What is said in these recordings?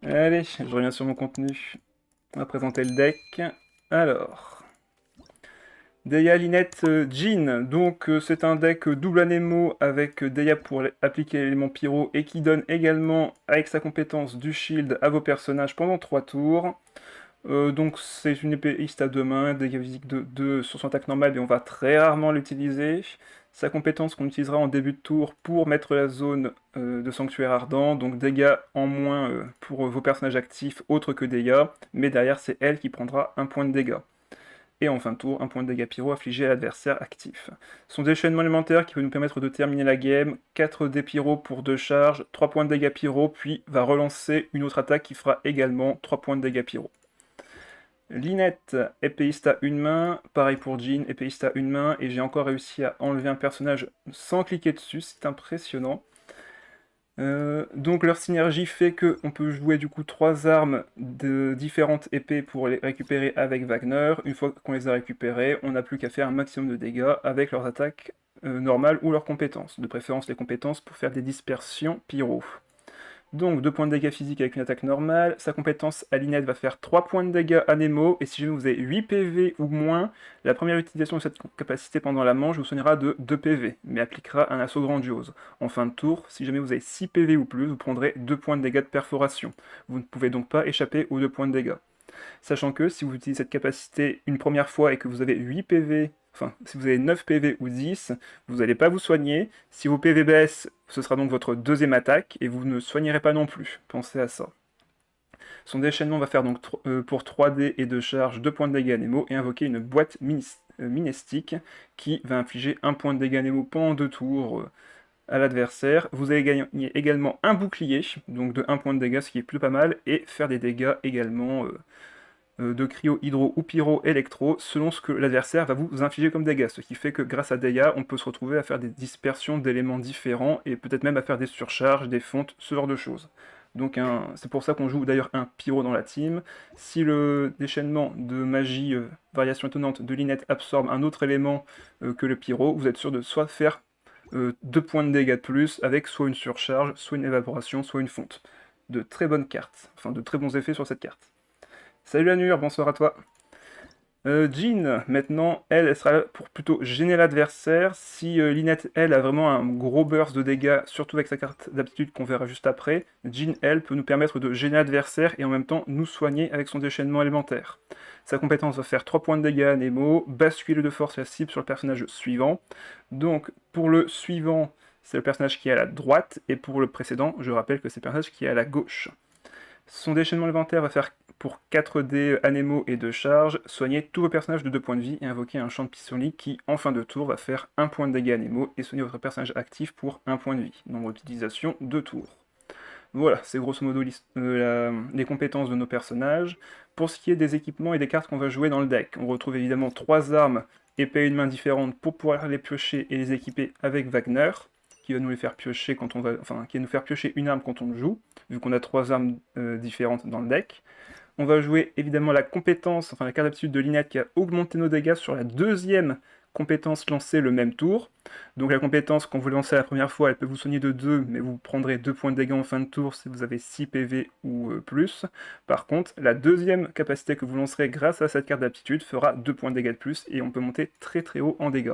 Allez, je reviens sur mon contenu. On va présenter le deck. Alors, Deya Linette Jean. Donc, c'est un deck double anémo avec Deya pour appliquer l'élément pyro et qui donne également, avec sa compétence, du shield à vos personnages pendant 3 tours. Donc, c'est une épéiste à deux mains, dégâts physiques de 2 sur son attaque normale, mais on va très rarement l'utiliser. Sa compétence qu'on utilisera en début de tour pour mettre la zone de sanctuaire ardent, donc dégâts en moins pour vos personnages actifs autres que Deya, mais derrière c'est elle qui prendra un point de dégâts. Et en fin de tour, un point de dégâts pyro affligé à l'adversaire actif. Son déchaînement élémentaire qui peut nous permettre de terminer la game, 4 dés pyro pour 2 charges, 3 points de dégâts pyro, puis va relancer une autre attaque qui fera également 3 points de dégâts pyro. Linette, épéiste à une main, pareil pour Jean, épéiste à une main, et j'ai encore réussi à enlever un personnage sans cliquer dessus, c'est impressionnant. Donc leur synergie fait qu'on peut jouer du coup 3 armes de différentes épées pour les récupérer avec Wagner. Une fois qu'on les a récupérées, on n'a plus qu'à faire un maximum de dégâts avec leurs attaques normales ou leurs compétences. De préférence les compétences pour faire des dispersions pyro. Donc 2 points de dégâts physiques avec une attaque normale. Sa compétence à Linette va faire 3 points de dégâts à Nemo. Et si jamais vous avez 8 PV ou moins, la première utilisation de cette capacité pendant la manche vous soignera de 2 PV, mais appliquera un assaut grandiose. En fin de tour, si jamais vous avez 6 PV ou plus, vous prendrez 2 points de dégâts de perforation. Vous ne pouvez donc pas échapper aux 2 points de dégâts. Sachant que si vous utilisez cette capacité une première fois et que vous avez 8 PV, enfin si vous avez 9 PV ou 10, vous n'allez pas vous soigner. Si vos PV baissent, ce sera donc votre deuxième attaque et vous ne soignerez pas non plus. Pensez à ça. Son déchaînement va faire donc pour 3D et 2 charges 2 points de dégâts Nemo et invoquer une boîte minestique qui va infliger 1 point de dégâts Nemo pendant 2 tours à l'adversaire. Vous allez gagner également un bouclier, donc de 1 point de dégâts, ce qui est plus pas mal, et faire des dégâts également de cryo, hydro ou pyro, électro, selon ce que l'adversaire va vous infliger comme dégâts. Ce qui fait que grâce à Deya, on peut se retrouver à faire des dispersions d'éléments différents et peut-être même à faire des surcharges, des fontes, ce genre de choses. Donc c'est pour ça qu'on joue d'ailleurs un pyro dans la team. Si le déchaînement de magie variation étonnante de Linette absorbe un autre élément que le pyro, vous êtes sûr de soit faire 2 points de dégâts de plus avec soit une surcharge, soit une évaporation, soit une fonte. De très bonnes cartes, enfin de très bons effets sur cette carte. Salut Anur, bonsoir à toi. Jean, maintenant, elle sera là pour plutôt gêner l'adversaire. Si Linette, elle, a vraiment un gros burst de dégâts, surtout avec sa carte d'aptitude qu'on verra juste après, Jean, elle, peut nous permettre de gêner l'adversaire et en même temps nous soigner avec son déchaînement élémentaire. Sa compétence va faire 3 points de dégâts à Nemo, basculer de force la cible sur le personnage suivant. Donc, pour le suivant, c'est le personnage qui est à la droite, et pour le précédent, je rappelle que c'est le personnage qui est à la gauche. Son déchaînement élémentaire va faire pour 4D anémo et 2 charges, soigner tous vos personnages de 2 points de vie et invoquer un champ de pissenlit qui, en fin de tour, va faire 1 point de dégâts anémo et soigner votre personnage actif pour 1 point de vie. Nombre d'utilisation 2 tours. Voilà, c'est grosso modo les compétences de nos personnages. Pour ce qui est des équipements et des cartes qu'on va jouer dans le deck, on retrouve évidemment 3 armes épée et une main différentes pour pouvoir les piocher et les équiper avec Wagner, qui va nous les faire piocher quand on va, enfin, qui va nous faire piocher une arme quand on le joue, vu qu'on a 3 armes différentes dans le deck. On va jouer évidemment la compétence, enfin la carte d'aptitude de Linette qui a augmenté nos dégâts sur la deuxième compétence lancée le même tour. Donc la compétence, quand vous lancez la première fois, elle peut vous soigner de 2, mais vous prendrez 2 points de dégâts en fin de tour si vous avez 6 PV ou plus. Par contre, la deuxième capacité que vous lancerez grâce à cette carte d'aptitude fera 2 points de dégâts de plus et on peut monter très très haut en dégâts.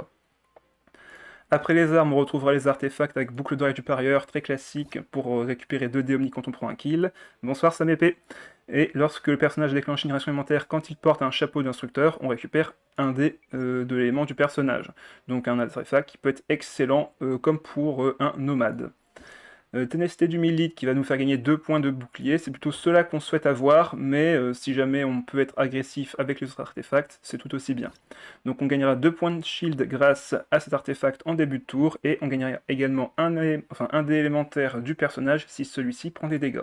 Après les armes, on retrouvera les artefacts avec boucle d'oreille du parieur, très classique, pour récupérer 2 dés omni quand on prend un kill. Bonsoir Sam épée. Et lorsque le personnage déclenche une réaction élémentaire, quand il porte un chapeau d'instructeur, on récupère un dé de l'élément du personnage. Donc un artefact qui peut être excellent comme pour un nomade. Ténacité du Millite qui va nous faire gagner 2 points de bouclier, c'est plutôt cela qu'on souhaite avoir, mais si jamais on peut être agressif avec les autres artefacts, c'est tout aussi bien. Donc on gagnera 2 points de shield grâce à cet artefact en début de tour, et on gagnera également un dé élémentaire du personnage si celui-ci prend des dégâts.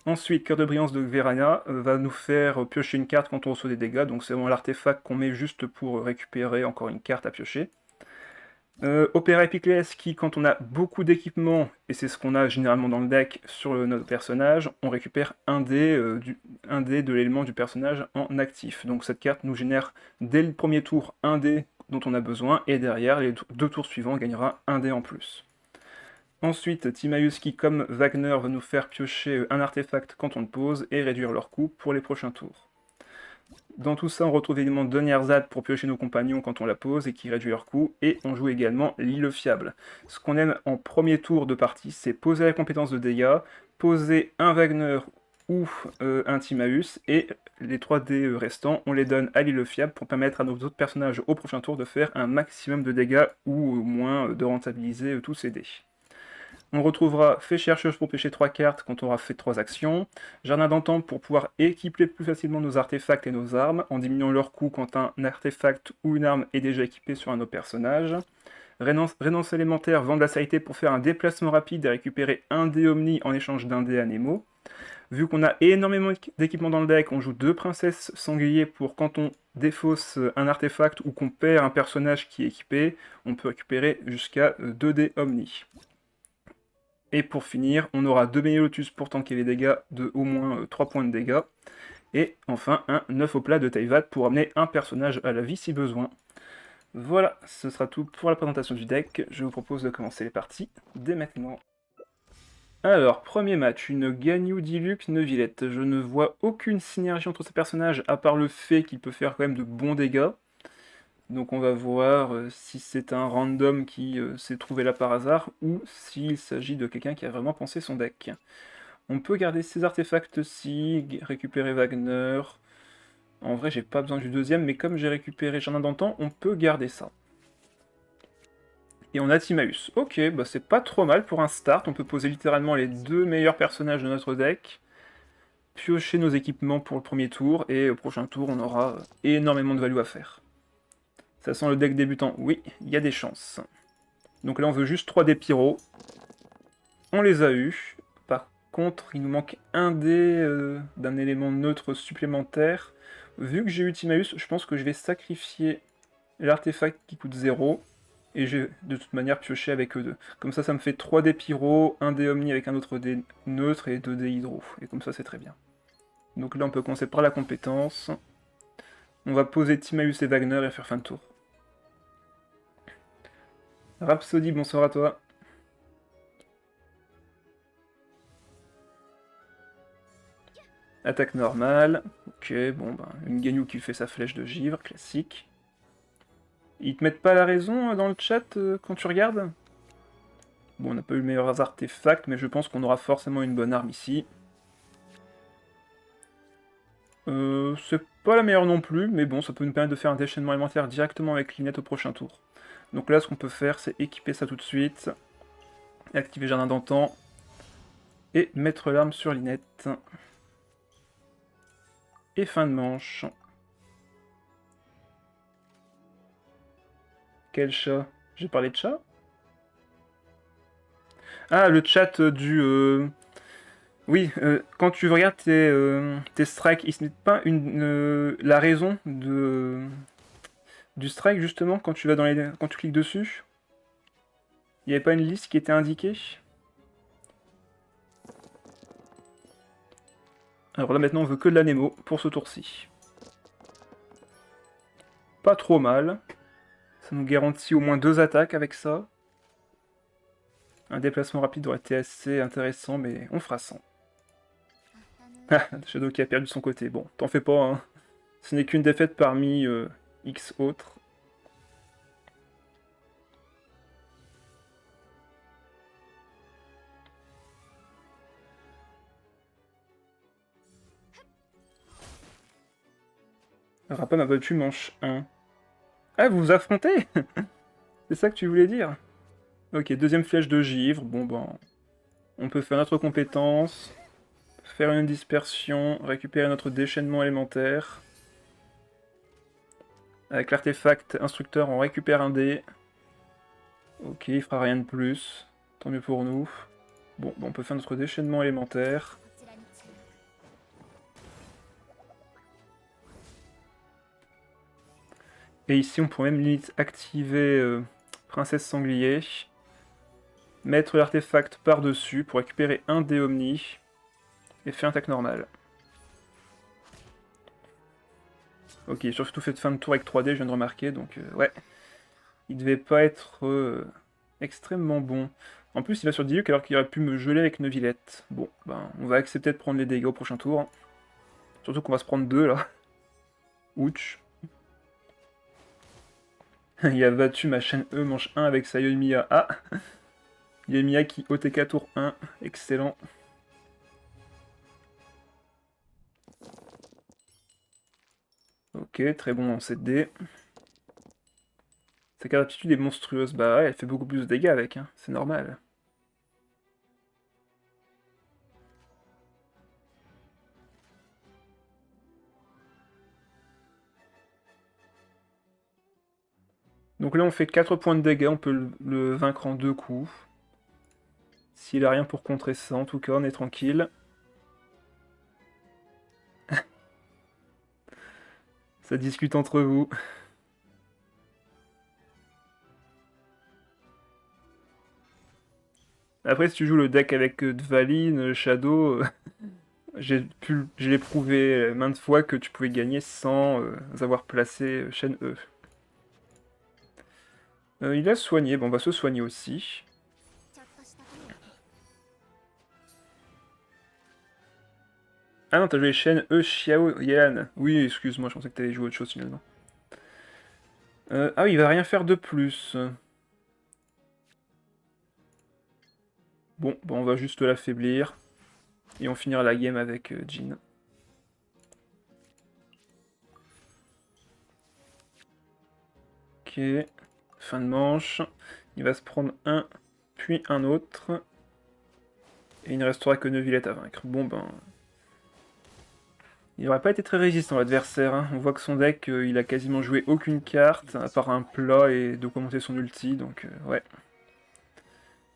Ensuite, Cœur de Brillance de Verana va nous faire piocher une carte quand on reçoit des dégâts, donc c'est vraiment l'artefact qu'on met juste pour récupérer encore une carte à piocher. Opéra Epiclès qui, quand on a beaucoup d'équipements, et c'est ce qu'on a généralement dans le deck sur notre personnage, on récupère un dé de l'élément du personnage en actif. Donc cette carte nous génère dès le premier tour un dé dont on a besoin, et derrière, les 2 tours suivants, on gagnera un dé en plus. Ensuite, Timaeus qui, comme Wagner, va nous faire piocher un artefact quand on le pose et réduire leur coût pour les prochains tours. Dans tout ça, on retrouve également Donnierzad pour piocher nos compagnons quand on la pose et qui réduit leur coût, et on joue également l'île fiable. Ce qu'on aime en premier tour de partie, c'est poser la compétence de dégâts, poser un Wagner ou un Timaeus, et les 3 dés restants, on les donne à l'île fiable pour permettre à nos autres personnages au prochain tour de faire un maximum de dégâts, ou au moins de rentabiliser tous ces dés. On retrouvera Fée chercheuse pour pêcher 3 cartes quand on aura fait 3 actions, Jardin d'antan pour pouvoir équiper plus facilement nos artefacts et nos armes, en diminuant leur coût quand un artefact ou une arme est déjà équipé sur un autre personnage, Rénonce élémentaire, vendre la saleté pour faire un déplacement rapide et récupérer un dé omni en échange d'un dé Anemo. Vu qu'on a énormément d'équipements dans le deck, on joue 2 princesses sangliers pour quand on défausse un artefact ou qu'on perd un personnage qui est équipé, on peut récupérer jusqu'à 2 dés omni. Et pour finir, on aura 2 Lotus pour tanker les dégâts de au moins 3 points de dégâts. Et enfin, un 9 au plat de Teyvat pour amener un personnage à la vie si besoin. Voilà, ce sera tout pour la présentation du deck. Je vous propose de commencer les parties dès maintenant. Alors, premier match, une Ganyu Diluc Neuvillette. Je ne vois aucune synergie entre ces personnages, à part le fait qu'il peut faire quand même de bons dégâts. Donc on va voir si c'est un random qui s'est trouvé là par hasard, ou s'il s'agit de quelqu'un qui a vraiment pensé son deck. On peut garder ces artefacts-ci, récupérer Wagner. En vrai, j'ai pas besoin du deuxième, mais comme j'ai récupéré Jardin d'antan, on peut garder ça. Et on a Timaeus. Ok, bah c'est pas trop mal pour un start, on peut poser littéralement les 2 meilleurs personnages de notre deck, piocher nos équipements pour le premier tour, et au prochain tour, on aura énormément de value à faire. Ça sent le deck débutant, oui, il y a des chances. Donc là, on veut juste 3 dés pyro. On les a eus. Par contre, il nous manque un dé d'un élément neutre supplémentaire. Vu que j'ai eu Timaeus, je pense que je vais sacrifier l'artefact qui coûte 0. Et je vais de toute manière piocher avec eux deux. Comme ça me fait 3 dés pyro, un dé omni avec un autre dé neutre et 2 dés hydro. Et comme ça, c'est très bien. Donc là, on peut commencer par la compétence. On va poser Timaeus et Wagner et faire fin de tour. Rhapsody, bonsoir à toi. Attaque normale. Ok, bon, ben, une Ganyu qui fait sa flèche de givre, classique. Ils te mettent pas la raison dans le chat quand tu regardes? Bon, on n'a pas eu le meilleur artefact, mais je pense qu'on aura forcément une bonne arme ici. C'est pas la meilleure non plus, mais bon, ça peut nous permettre de faire un déchaînement élémentaire directement avec Linette au prochain tour. Donc là, ce qu'on peut faire, c'est équiper ça tout de suite, activer Jardin d'antan, et mettre l'arme sur Linette. Et fin de manche. Quel chat? J'ai parlé de chat? Ah, le chat du... Oui, quand tu regardes tes strikes, il ne met pas la raison du strike, justement, quand tu vas quand tu cliques dessus? Il n'y avait pas une liste qui était indiquée? Alors là, maintenant, on veut que de la Nemo pour ce tour-ci. Pas trop mal. Ça nous garantit au moins 2 attaques avec ça. Un déplacement rapide aurait été assez intéressant, mais on fera 100. Ah, Shadow qui a perdu son côté. Bon, t'en fais pas, hein. Ce n'est qu'une défaite parmi X autres. Rappa m'a battu manche 1. Ah, vous vous affrontez? C'est ça que tu voulais dire? Ok, deuxième flèche de givre. Bon, ben, on peut faire notre compétence, faire une dispersion, récupérer notre déchaînement élémentaire. Avec l'artefact instructeur, on récupère un dé. Ok, il fera rien de plus. Tant mieux pour nous. Bon, ben, on peut faire notre déchaînement élémentaire. Et ici, on pourrait même limite activer Princesse Sanglier. Mettre l'artefact par-dessus pour récupérer un dé omni. Et faire un attaque normale. Ok, surtout fait de fin de tour avec 3D, je viens de remarquer, donc ouais. Il devait pas être extrêmement bon. En plus, il va sur Diluc alors qu'il aurait pu me geler avec Neuvillette. Bon, ben, on va accepter de prendre les dégâts au prochain tour. Surtout qu'on va se prendre 2 là. Ouch. Il a battu ma chaîne E manche 1 avec sa Yoimiya. Ah, Yoimiya qui OTK tour 1. Excellent. Ok, très bon en 7D. Sa carte d'aptitude est monstrueuse. Bah ouais, elle fait beaucoup plus de dégâts avec, hein. C'est normal. Donc là on fait 4 points de dégâts, on peut le vaincre en 2 coups. S'il a rien pour contrer ça, en tout cas, on est tranquille. Ça discute entre vous. Après, si tu joues le deck avec Dvalin, Shadow, je l'ai prouvé maintes fois que tu pouvais gagner sans avoir placé chaîne E. Il a soigné, bon, on va se soigner aussi. Ah non, t'as joué chaîne E, Xiao, Yan. Oui, excuse-moi, je pensais que t'avais joué autre chose finalement. Ah oui, il va rien faire de plus. Bon, on va juste l'affaiblir. Et on finira la game avec Jin. Ok, fin de manche. Il va se prendre un, puis un autre. Et il ne restera que Neuvillette à vaincre. Bon ben... Il n'aurait pas été très résistant l'adversaire. Hein. On voit que son deck, il a quasiment joué aucune carte, à part un plat et de commenter son ulti, donc ouais.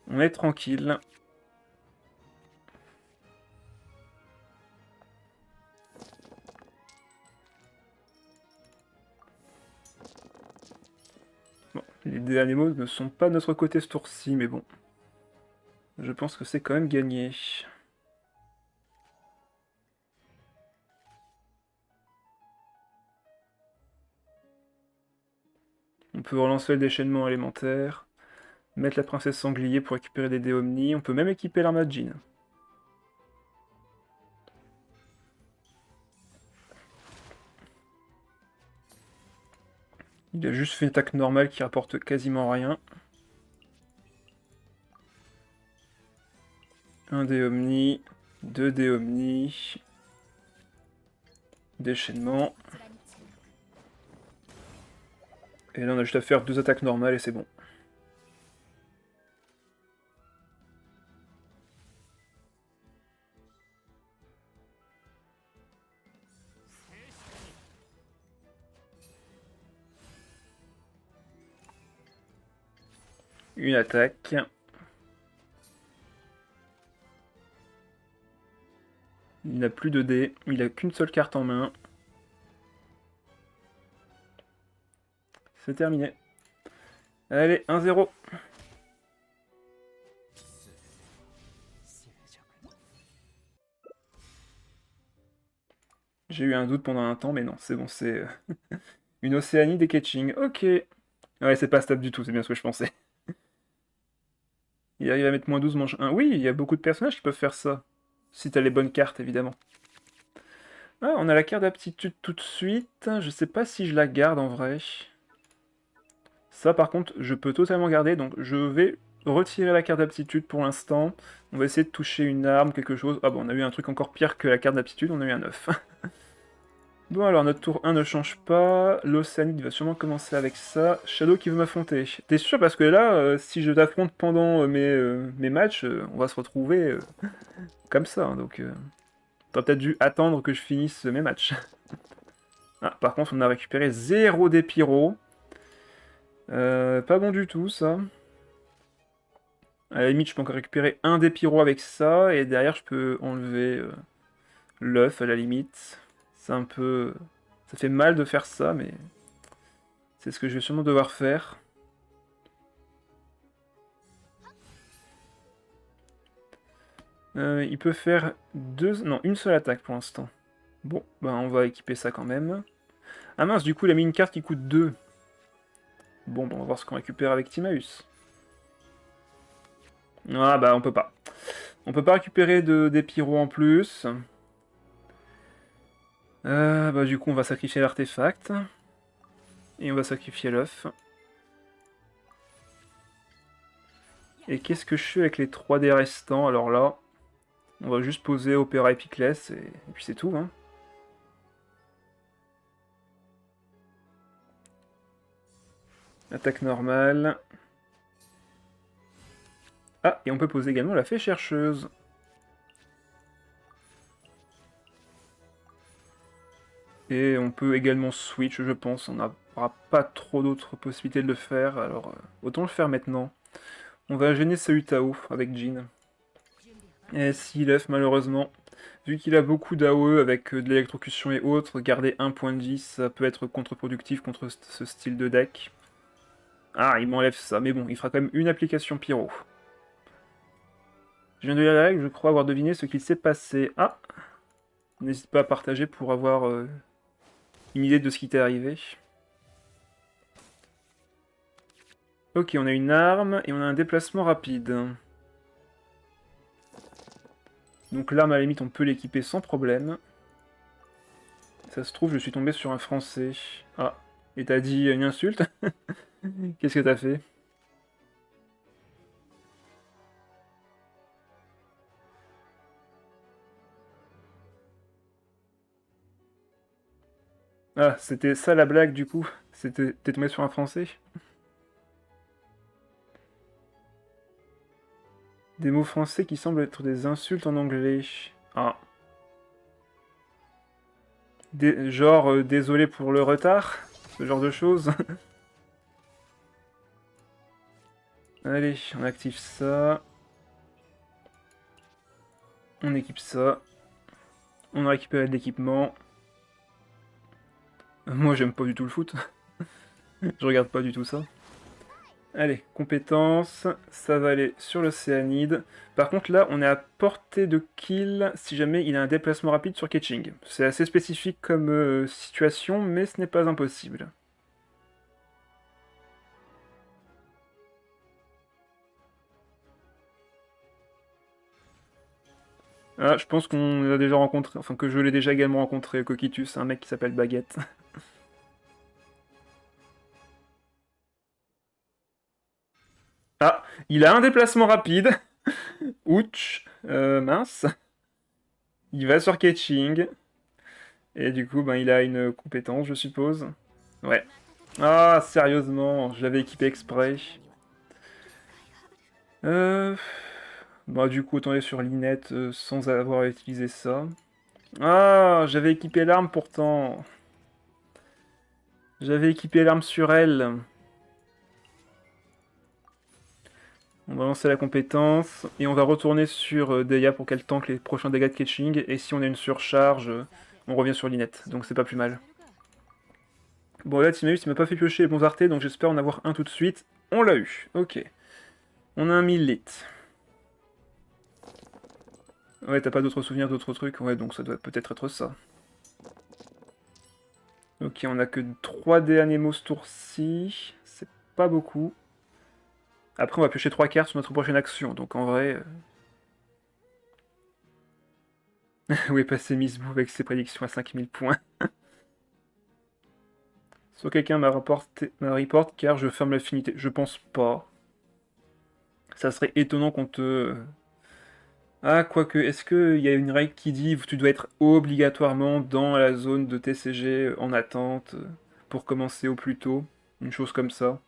On est tranquille. Bon, les dés animaux ne sont pas de notre côté ce tour-ci, mais bon. Je pense que c'est quand même gagné. On peut relancer le déchaînement élémentaire, mettre la princesse sanglier pour récupérer des dés omni, on peut même équiper l'arme de Jin. Il a juste fait une attaque normale qui rapporte quasiment rien. Un dé omni, 2 dés omni, déchaînement. Et là on a juste à faire 2 attaques normales et c'est bon. Une attaque. Il n'a plus de dés, il a qu'une seule carte en main. C'est terminé. Allez, 1-0. J'ai eu un doute pendant un temps, mais non, c'est bon, c'est une Océanie des Ketching. Ok. Ouais, c'est pas stable du tout, c'est bien ce que je pensais. Il arrive à mettre -12 manche 1. Oui, il y a beaucoup de personnages qui peuvent faire ça. Si t'as les bonnes cartes, évidemment. Ah, on a la carte d'aptitude tout de suite. Je sais pas si je la garde en vrai. Ça, par contre, je peux totalement garder, donc je vais retirer la carte d'aptitude pour l'instant. On va essayer de toucher une arme, quelque chose. Ah bon, on a eu un truc encore pire que la carte d'aptitude, on a eu un 9. Bon alors, notre tour 1 ne change pas. L'Océanide va sûrement commencer avec ça. Shadow qui veut m'affronter. T'es sûr? Parce que là, si je t'affronte pendant mes matchs, on va se retrouver comme ça. Hein, donc, t'aurais peut-être dû attendre que je finisse mes matchs. Ah, par contre, on a récupéré 0 des pyros. Pas bon du tout, ça. À la limite, je peux encore récupérer un des pyros avec ça, et derrière, je peux enlever l'œuf, à la limite. C'est un peu... Ça fait mal de faire ça, mais... C'est ce que je vais sûrement devoir faire. Il peut faire non, une seule attaque pour l'instant. Bon, ben on va équiper ça quand même. Ah mince, du coup, il a mis une carte qui coûte 2. Bon, ben on va voir ce qu'on récupère avec Timaeus. Ah bah on peut pas. On peut pas récupérer des pyros en plus. Bah du coup on va sacrifier l'artefact. Et on va sacrifier l'œuf. Et qu'est-ce que je fais avec les 3 dés restants? Alors là, on va juste poser Opéra Epiclès et puis c'est tout. Hein. Attaque normale. Ah, et on peut poser également la fée chercheuse. Et on peut également switch, je pense. On n'aura pas trop d'autres possibilités de le faire, alors autant le faire maintenant. On va gêner ce Utao avec Jin. Et si l'œuf, malheureusement, vu qu'il a beaucoup d'AOE avec de l'électrocution et autres, garder un point de vie, ça peut être contre-productif contre ce style de deck. Ah, il m'enlève ça, mais bon, il fera quand même une application pyro. Je viens de lire la règle, je crois avoir deviné ce qu'il s'est passé. Ah, n'hésite pas à partager pour avoir une idée de ce qui t'est arrivé. Ok, on a une arme et on a un déplacement rapide. Donc l'arme, à la limite, on peut l'équiper sans problème. Ça se trouve, je suis tombé sur un français. Ah, et t'as dit une insulte? Qu'est-ce que t'as fait? Ah, c'était ça la blague du coup? T'es tombé sur un français? Des mots français qui semblent être des insultes en anglais. Ah. Genre, désolé pour le retard? Ce genre de choses? Allez, on active ça. On équipe ça. On a récupéré de l'équipement. Moi, j'aime pas du tout le foot. Je regarde pas du tout ça. Allez, compétences, ça va aller sur l'Océanide. Par contre, là, on est à portée de kill si jamais il a un déplacement rapide sur Ketching. C'est assez spécifique comme situation, mais ce n'est pas impossible. Ah, je pense qu'on l'a déjà rencontré, enfin que je l'ai déjà également rencontré, Coquitus, un mec qui s'appelle Baguette. Ah, il a un déplacement rapide. Ouch, mince. Il va sur Ketching. Et du coup, ben, il a une compétence, je suppose. Ouais. Ah, sérieusement, je l'avais équipé exprès. Euh... Bah du coup, autant aller sur Linette sans avoir utilisé ça. Ah, j'avais équipé l'arme pourtant. J'avais équipé l'arme sur elle. On va lancer la compétence et on va retourner sur Deia pour qu'elle tank les prochains dégâts de Ketching. Et si on a une surcharge, on revient sur Linette. Donc c'est pas plus mal. Bon là, Timaeus, il m'a pas fait piocher les bons artés, donc j'espère en avoir un tout de suite. On l'a eu, ok. On a un 1000 litres. Ouais, t'as pas d'autres souvenirs, d'autres trucs? Ouais, donc ça doit peut-être être ça. Ok, on a que 3 dés Anémos ce tour-ci. C'est pas beaucoup. Après, on va piocher 3 cartes sur notre prochaine action, donc en vrai... Où est passé Miss Boo avec ses prédictions à 5000 points? Soit quelqu'un m'a report car je ferme l'affinité. Je pense pas. Ça serait étonnant qu'on te... Ah, quoique, est-ce qu'il y a une règle qui dit que tu dois être obligatoirement dans la zone de TCG en attente pour commencer au plus tôt? Une chose comme ça.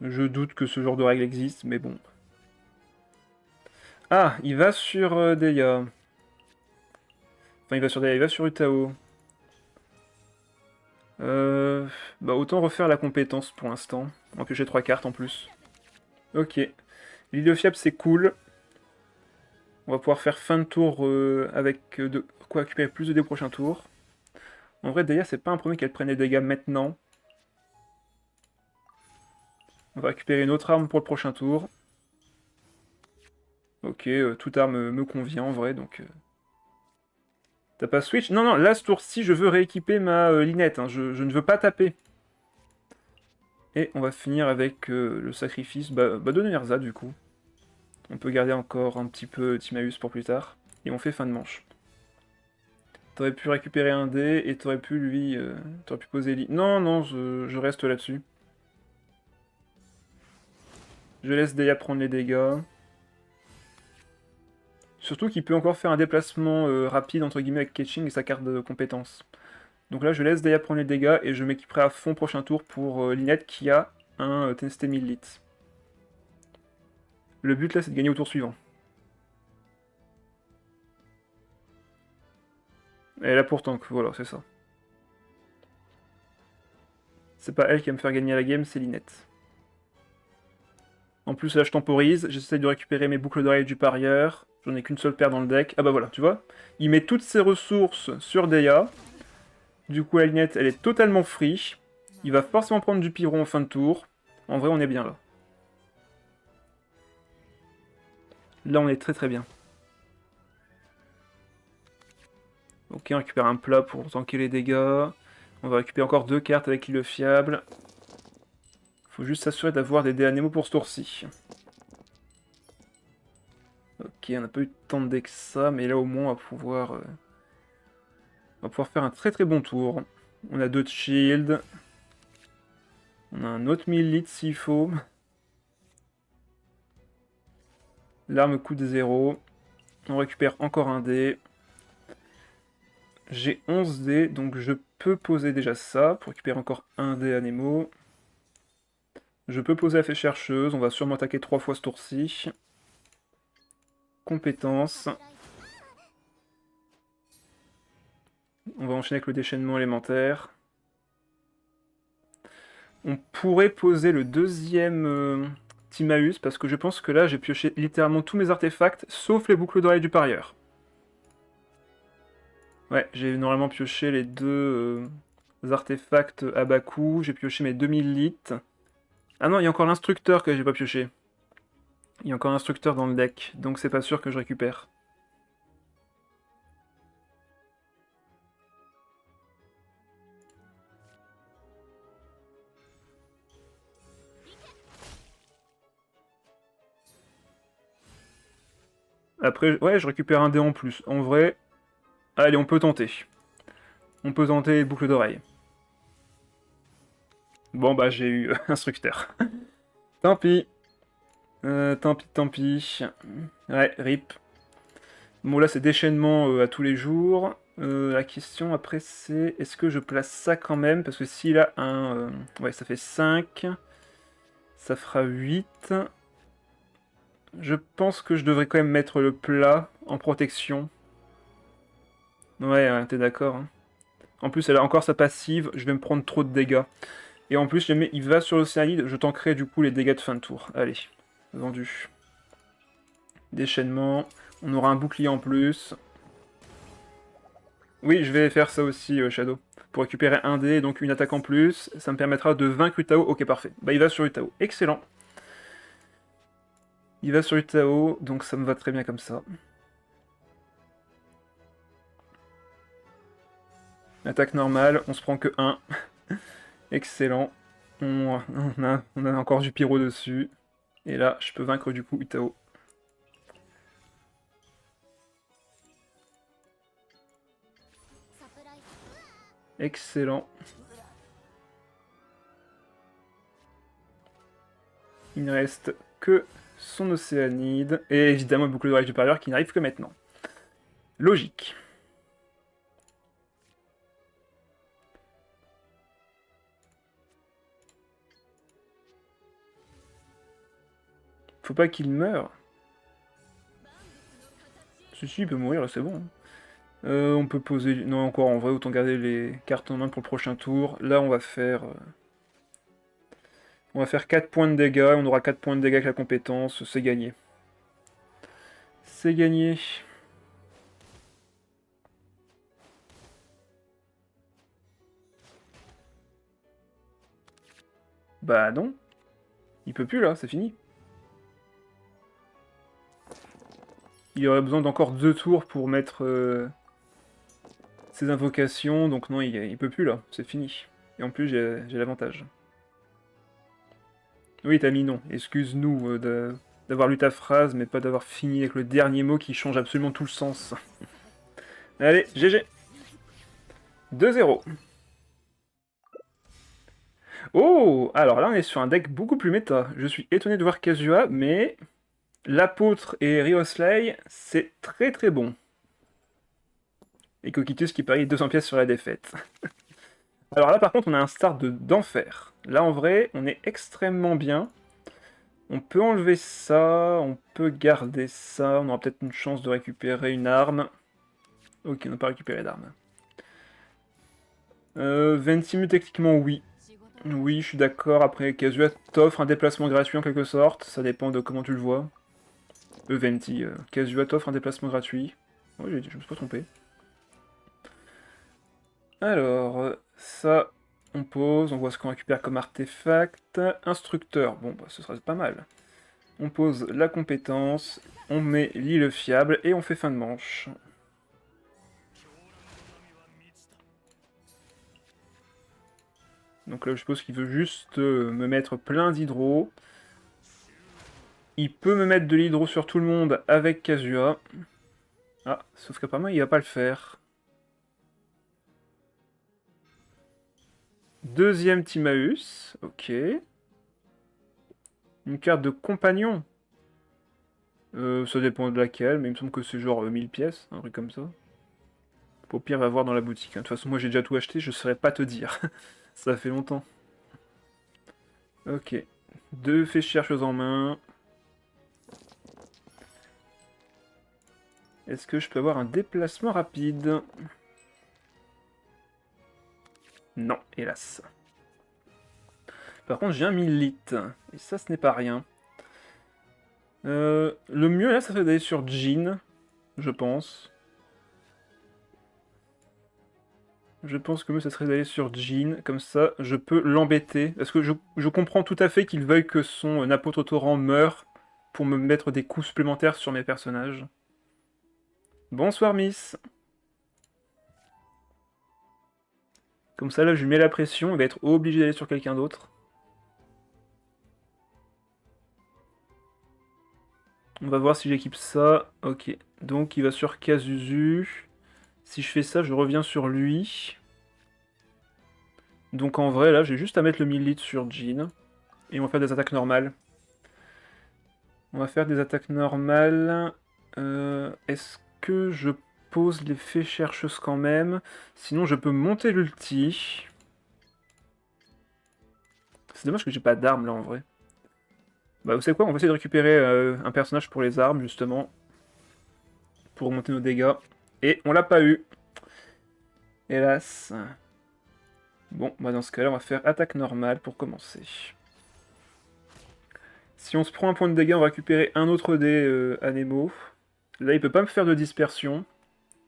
Je doute que ce genre de règle existe, mais bon. Ah, il va sur Deia. Enfin, il va sur Deia, il va sur Utao. Bah autant refaire la compétence pour l'instant. On va piocher 3 cartes en plus. Ok. L'île fiable c'est cool. On va pouvoir faire fin de tour avec de quoi récupérer plus de dés au prochain tour. En vrai, Deia, c'est pas un premier qu'elle prenne des dégâts maintenant. On va récupérer une autre arme pour le prochain tour. Ok, toute arme me convient en vrai, donc... T'as pas switch? Non, non, là, ce tour-ci, je veux rééquiper ma Linette. Hein. Je ne veux pas taper. Et on va finir avec le sacrifice de Nerza du coup. On peut garder encore un petit peu Timaeus pour plus tard. Et on fait fin de manche. T'aurais pu récupérer un dé et t'aurais pu lui... t'aurais pu poser... Non, non, je reste là-dessus. Je laisse Deya prendre les dégâts. Surtout qu'il peut encore faire un déplacement rapide entre guillemets avec Ketching et sa carte de compétence. Donc là je laisse Deya prendre les dégâts et je m'équiperai à fond prochain tour pour Lynette qui a un Tensté 1000 litres. Le but là c'est de gagner au tour suivant. Et là pourtant, voilà, c'est ça. C'est pas elle qui va me faire gagner la game, c'est Lynette. En plus là je temporise, j'essaie de récupérer mes boucles d'oreilles du parieur. J'en ai qu'une seule paire dans le deck. Ah bah voilà, tu vois. Il met toutes ses ressources sur Deya. Du coup la Lynette elle est totalement free. Il va forcément prendre du pyro en fin de tour. En vrai on est bien là. Là on est très très bien. Ok, on récupère un plat pour tanker les dégâts. On va récupérer encore 2 cartes avec le fiable. Faut juste s'assurer d'avoir des dés à Nemo pour ce tour-ci. Ok, on n'a pas eu tant de dés que ça, mais là au moins on va pouvoir faire un très très bon tour. On a 2 de shield. On a un autre 1000 litres s'il faut. L'arme coûte 0. On récupère encore un dé. J'ai 11 dés, donc je peux poser déjà ça pour récupérer encore un dé à Nemo. Je peux poser la fée chercheuse, on va sûrement attaquer 3 fois ce tour-ci. Compétences. On va enchaîner avec le déchaînement élémentaire. On pourrait poser le deuxième Timaeus, parce que je pense que là j'ai pioché littéralement tous mes artefacts, sauf les boucles d'oreilles du parieur. Ouais, j'ai normalement pioché les deux artefacts à bas coût, j'ai pioché mes 2000 litres. Ah non, il y a encore l'instructeur que j'ai pas pioché. Il y a encore l'instructeur dans le deck, donc c'est pas sûr que je récupère. Après, ouais, je récupère un dé en plus. En vrai, allez, on peut tenter. On peut tenter les boucles d'oreilles. Bon, bah, j'ai eu instructeur. Tant pis. Tant pis, tant pis. Ouais, rip. Bon, là, c'est déchaînement à tous les jours. La question, après, c'est... Est-ce que je place ça quand même? Parce que s'il a un... ouais, ça fait 5. Ça fera 8. Je pense que je devrais quand même mettre le plat en protection. Ouais, ouais, t'es d'accord, hein. En plus, elle a encore sa passive, je vais me prendre trop de dégâts. Et en plus, si jamais il va sur l'Océanide, je tankerai du coup les dégâts de fin de tour. Allez, vendu. Déchaînement, on aura un bouclier en plus. Oui, je vais faire ça aussi, Shadow. Pour récupérer un dé, donc une attaque en plus, ça me permettra de vaincre Utao. Ok, parfait. Bah, il va sur Utao. Excellent. Il va sur Utao, donc ça me va très bien comme ça. Attaque normale, on se prend que 1. Excellent. On a encore du pyro dessus. Et là, je peux vaincre du coup Utao. Excellent. Il ne reste que son Océanide. Et évidemment, le boucle d'oreille du parieur qui n'arrive que maintenant. Logique. Faut pas qu'il meure. Si, il peut mourir, là, c'est bon. On peut poser... Non, encore, en vrai, autant garder les cartes en main pour le prochain tour. Là, on va faire... On va faire 4 points de dégâts, on aura 4 points de dégâts avec la compétence, c'est gagné. C'est gagné. Bah non. Il peut plus là, c'est fini. Il aurait besoin d'encore 2 tours pour mettre ses invocations, donc non, il peut plus là, c'est fini. Et en plus, j'ai l'avantage. Oui, t'as mis non. Excuse-nous d'avoir lu ta phrase, mais pas d'avoir fini avec le dernier mot qui change absolument tout le sens. Allez, GG. 2-0. Oh, alors là on est sur un deck beaucoup plus méta. Je suis étonné de voir Kazuha, mais l'apôtre et Rioslay, c'est très très bon. Et Coquitus qui parie 200 pièces sur la défaite. Alors là par contre on a un start d'enfer. Là en vrai on est extrêmement bien. On peut enlever ça, on peut garder ça, on aura peut-être une chance de récupérer une arme. Ok, on n'a pas récupéré d'arme. Ventimu techniquement oui. Oui, je suis d'accord. Après, Kazuha t'offre un déplacement gratuit en quelque sorte. Ça dépend de comment tu le vois. Venti, Kazuha t'offre un déplacement gratuit. Oui, je me suis pas trompé. Alors, ça, on pose. On voit ce qu'on récupère comme artefact. Instructeur, bon, bah, ce sera pas mal. On pose la compétence. On met l'île fiable et on fait fin de manche. Donc là, je suppose qu'il veut juste me mettre plein d'hydro. Il peut me mettre de l'hydro sur tout le monde avec Kazuha. Ah, sauf qu'apparemment, il va pas le faire. Deuxième Timaeus, ok. Une carte de compagnon. Ça dépend de laquelle, mais il me semble que c'est genre 1000 pièces, un truc comme ça. Au pire, va voir dans la boutique. Hein. De toute façon, moi j'ai déjà tout acheté, je saurais pas te dire. Ça fait longtemps. Ok. Deux fées chercheuses en main. Est-ce que je peux avoir un déplacement rapide? Non, hélas. Par contre, j'ai un 1000 litres. Et ça, ce n'est pas rien. Le mieux, là, ça serait d'aller sur Jean, je pense. Je pense que le mieux, ça serait d'aller sur Jean. Comme ça, je peux l'embêter. Parce que je comprends tout à fait qu'il veuille que son apôtre torrent meure pour me mettre des coups supplémentaires sur mes personnages. Bonsoir, Miss. Comme ça, là, je lui mets la pression. Il va être obligé d'aller sur quelqu'un d'autre. On va voir si j'équipe ça. Ok. Donc, il va sur Kazuzu. Si je fais ça, je reviens sur lui. Donc, en vrai, là, j'ai juste à mettre le 1000 litres sur Jean. Et on va faire des attaques normales. On va faire des attaques normales. Est-ce que je pose les fées chercheuses quand même? Sinon, je peux monter l'ulti. C'est dommage que j'ai pas d'armes là en vrai. Bah, vous savez quoi? On va essayer de récupérer un personnage pour les armes justement. Pour augmenter nos dégâts. Et on l'a pas eu. Hélas. Bon, bah dans ce cas-là, on va faire attaque normale pour commencer. Si on se prend un point de dégâts, on va récupérer un autre dé à Nemo. Là, il peut pas me faire de dispersion.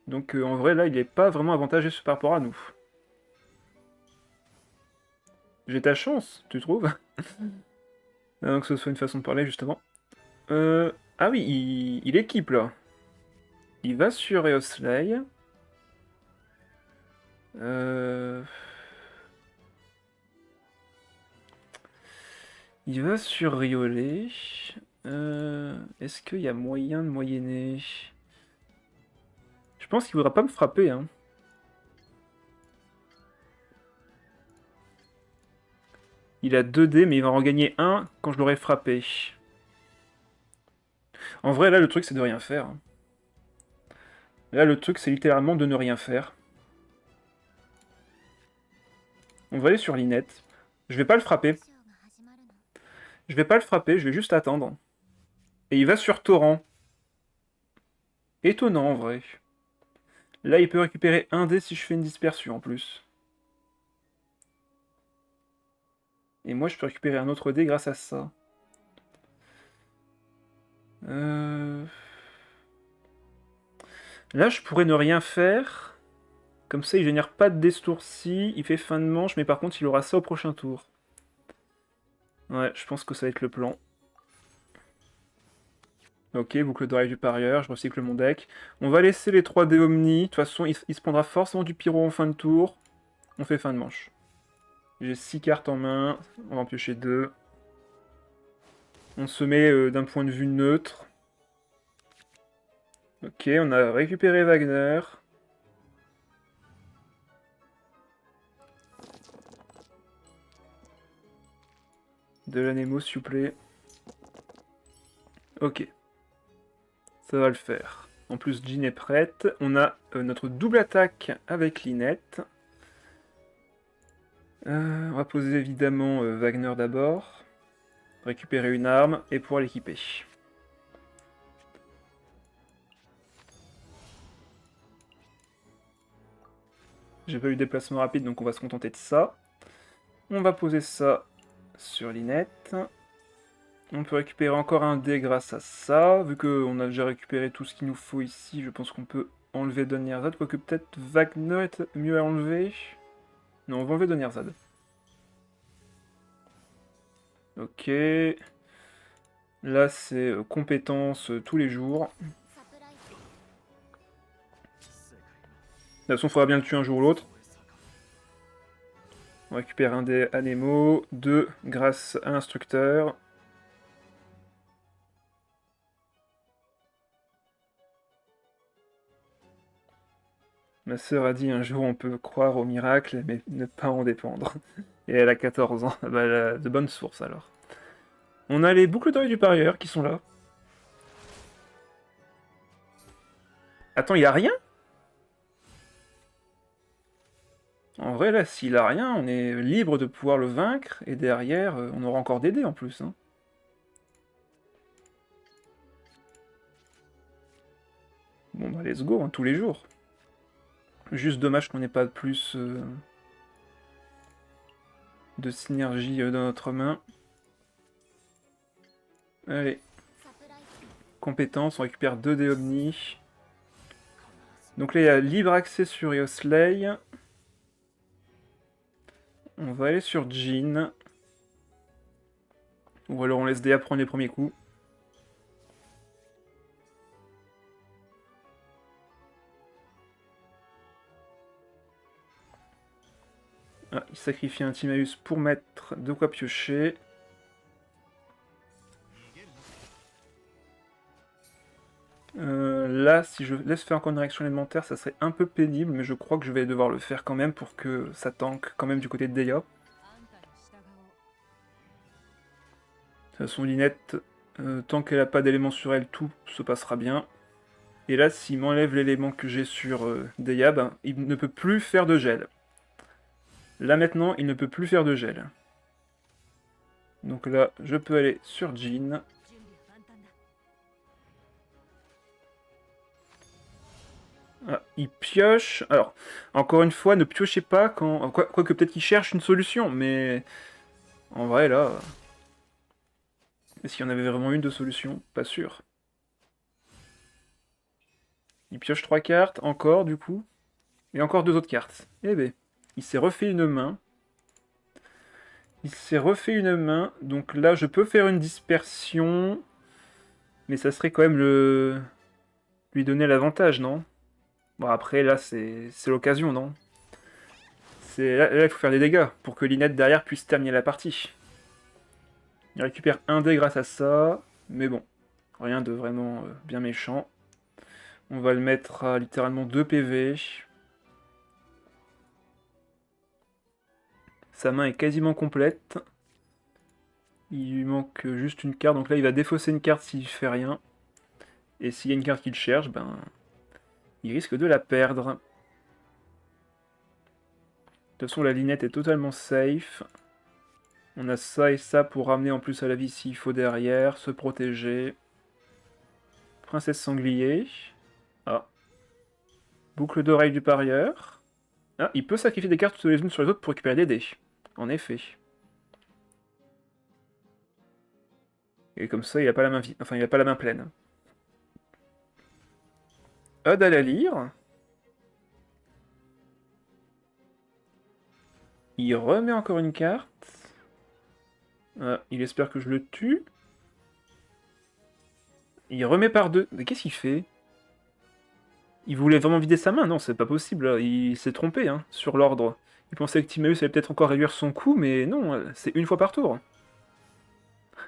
Donc en vrai, là, il est pas vraiment avantageux par rapport à nous. J'ai ta chance, tu trouves? Donc ce soit une façon de parler, justement. Ah oui, il équipe, là. Il va sur Eoslay. Il va sur Riolet. Est-ce qu'il y a moyen de moyenner? Je pense qu'il voudra pas me frapper, hein. Il a 2 dés, mais il va en gagner un quand je l'aurai frappé. En vrai, là, le truc, c'est de rien faire. Là, le truc, c'est littéralement de ne rien faire. On va aller sur Linette. Je vais pas le frapper. Je vais pas le frapper, je vais juste attendre. Et il va sur Torrent. Étonnant, en vrai. Là, il peut récupérer un dé si je fais une dispersion, en plus. Et moi, je peux récupérer un autre dé grâce à ça. Là, je pourrais ne rien faire. Comme ça, il génère pas de dés ce tour-ci. Il fait fin de manche, mais par contre, il aura ça au prochain tour. Ouais, je pense que ça va être le plan. Ok, boucle d'oreille du parieur, je recycle mon deck. On va laisser les 3 dés Omni. De toute façon, il se prendra forcément du pyro en fin de tour. On fait fin de manche. J'ai 6 cartes en main. On va en piocher 2. On se met d'un point de vue neutre. Ok, on a récupéré Wagner. De l'Anemo, s'il vous plaît. Ok. Ça va le faire. En plus, Jean est prête. On a notre double attaque avec Lynette. On va poser évidemment Wagner d'abord. Récupérer une arme et pouvoir l'équiper. J'ai pas eu de déplacement rapide, donc on va se contenter de ça. On va poser ça sur Lynette. On peut récupérer encore un dé grâce à ça. Vu qu'on a déjà récupéré tout ce qu'il nous faut ici, je pense qu'on peut enlever Donnierzad. Quoique peut-être Wagner est mieux à enlever. Non, on va enlever Donnierzad. Ok. Là, c'est compétences tous les jours. De toute façon, il faudra bien le tuer un jour ou l'autre. On récupère un dé à Nemo, 2 grâce à l'instructeur. Ma sœur a dit un jour on peut croire au miracle, mais ne pas en dépendre. Et elle a 14 ans, bah, elle a de bonnes sources alors. On a les boucles d'oreilles du parieur qui sont là. Attends, il a rien? En vrai, là, s'il a rien, on est libre de pouvoir le vaincre, et derrière, on aura encore des dés en plus. Hein. Bon, bah, let's go, hein, tous les jours. Juste dommage qu'on n'ait pas plus de synergie dans notre main. Allez. Compétences, on récupère 2 dés Omni. Donc là, il y a libre accès sur Eosley. On va aller sur Jean. Ou alors on laisse Dea prendre les premiers coups. Ah, il sacrifie un Timaeus pour mettre de quoi piocher. Là, si je laisse faire encore une réaction élémentaire, ça serait un peu pénible, mais je crois que je vais devoir le faire quand même pour que ça tank quand même du côté de Dea. De toute façon, Lynette, tant qu'elle n'a pas d'éléments sur elle, tout se passera bien. Et là, s'il m'enlève l'élément que j'ai sur Dea, ben, il ne peut plus faire de gel. Là maintenant, il ne peut plus faire de gel. Donc là, je peux aller sur Jean. Ah, il pioche. Alors, encore une fois, ne piochez pas quand... Quoique peut-être qu'il cherche une solution, mais... En vrai, là... Est-ce qu'il y en avait vraiment une de solution? Pas sûr. Il pioche 3 cartes, encore, du coup. Et encore 2 autres cartes. Eh ben, il s'est refait une main. Il s'est refait une main. Donc là, je peux faire une dispersion. Mais ça serait quand même le... lui donner l'avantage, non? Bon, après, là, c'est l'occasion, non? Là, il faut faire des dégâts pour que Lynette derrière puisse terminer la partie. Il récupère un dé grâce à ça, mais bon, rien de vraiment bien méchant. On va le mettre à littéralement 2 PV. Sa main est quasiment complète. Il lui manque juste une carte, donc là il va défausser une carte s'il fait rien. Et s'il y a une carte qu'il cherche, ben... il risque de la perdre. De toute façon, la Lynette est totalement safe. On a ça et ça pour ramener en plus à la vie s'il faut derrière, se protéger. Princesse sanglier. Ah. Boucle d'oreille du parieur. Ah, il peut sacrifier des cartes les unes sur les autres pour récupérer des dés. En effet. Et comme ça, il n'a pas la main vide. Enfin, il n'a pas la main pleine. Odd à la lyre. Il remet encore une carte. Ah, il espère que je le tue. Il remet par deux. Mais qu'est-ce qu'il fait? Il voulait vraiment vider sa main? Non, c'est pas possible. Là. Il s'est trompé hein, sur l'ordre. Il pensait que Timaeus allait peut-être encore réduire son coup, mais non, c'est une fois par tour.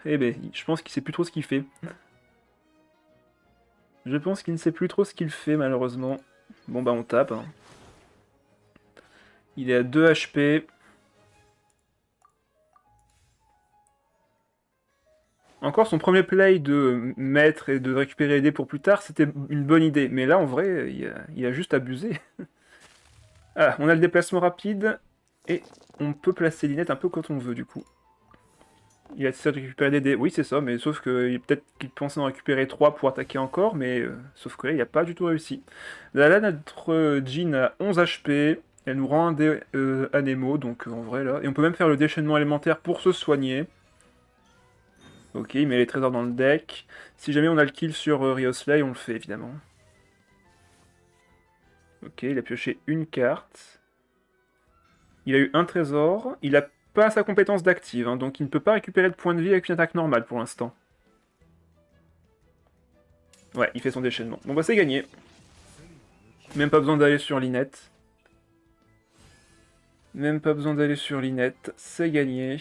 Eh ben, je pense qu'il sait plus trop ce qu'il fait. Je pense qu'il ne sait plus trop ce qu'il fait, malheureusement. Bon, bah, on tape. Hein. Il est à 2 HP. Encore son premier play de mettre et de récupérer les dés pour plus tard, c'était une bonne idée. Mais là, en vrai, il a juste abusé. Ah, on a le déplacement rapide. Et on peut placer Linette un peu quand on veut, du coup. Il a essayé de récupérer des dés. Oui, c'est ça, mais sauf que peut-être qu'il pensait en récupérer 3 pour attaquer encore, mais sauf que là, il n'a pas du tout réussi. Là, notre Jean a 11 HP. Elle nous rend un dé Anemo, donc en vrai, là. Et on peut même faire le déchaînement élémentaire pour se soigner. Ok, il met les trésors dans le deck. Si jamais on a le kill sur Rioslay, on le fait, évidemment. Ok, il a pioché une carte. Il a eu un trésor. Il a pas sa compétence d'active, hein, donc il ne peut pas récupérer de points de vie avec une attaque normale pour l'instant. Ouais, il fait son déchaînement. Bon bah c'est gagné. Même pas besoin d'aller sur Linette. Même pas besoin d'aller sur Linette, c'est gagné.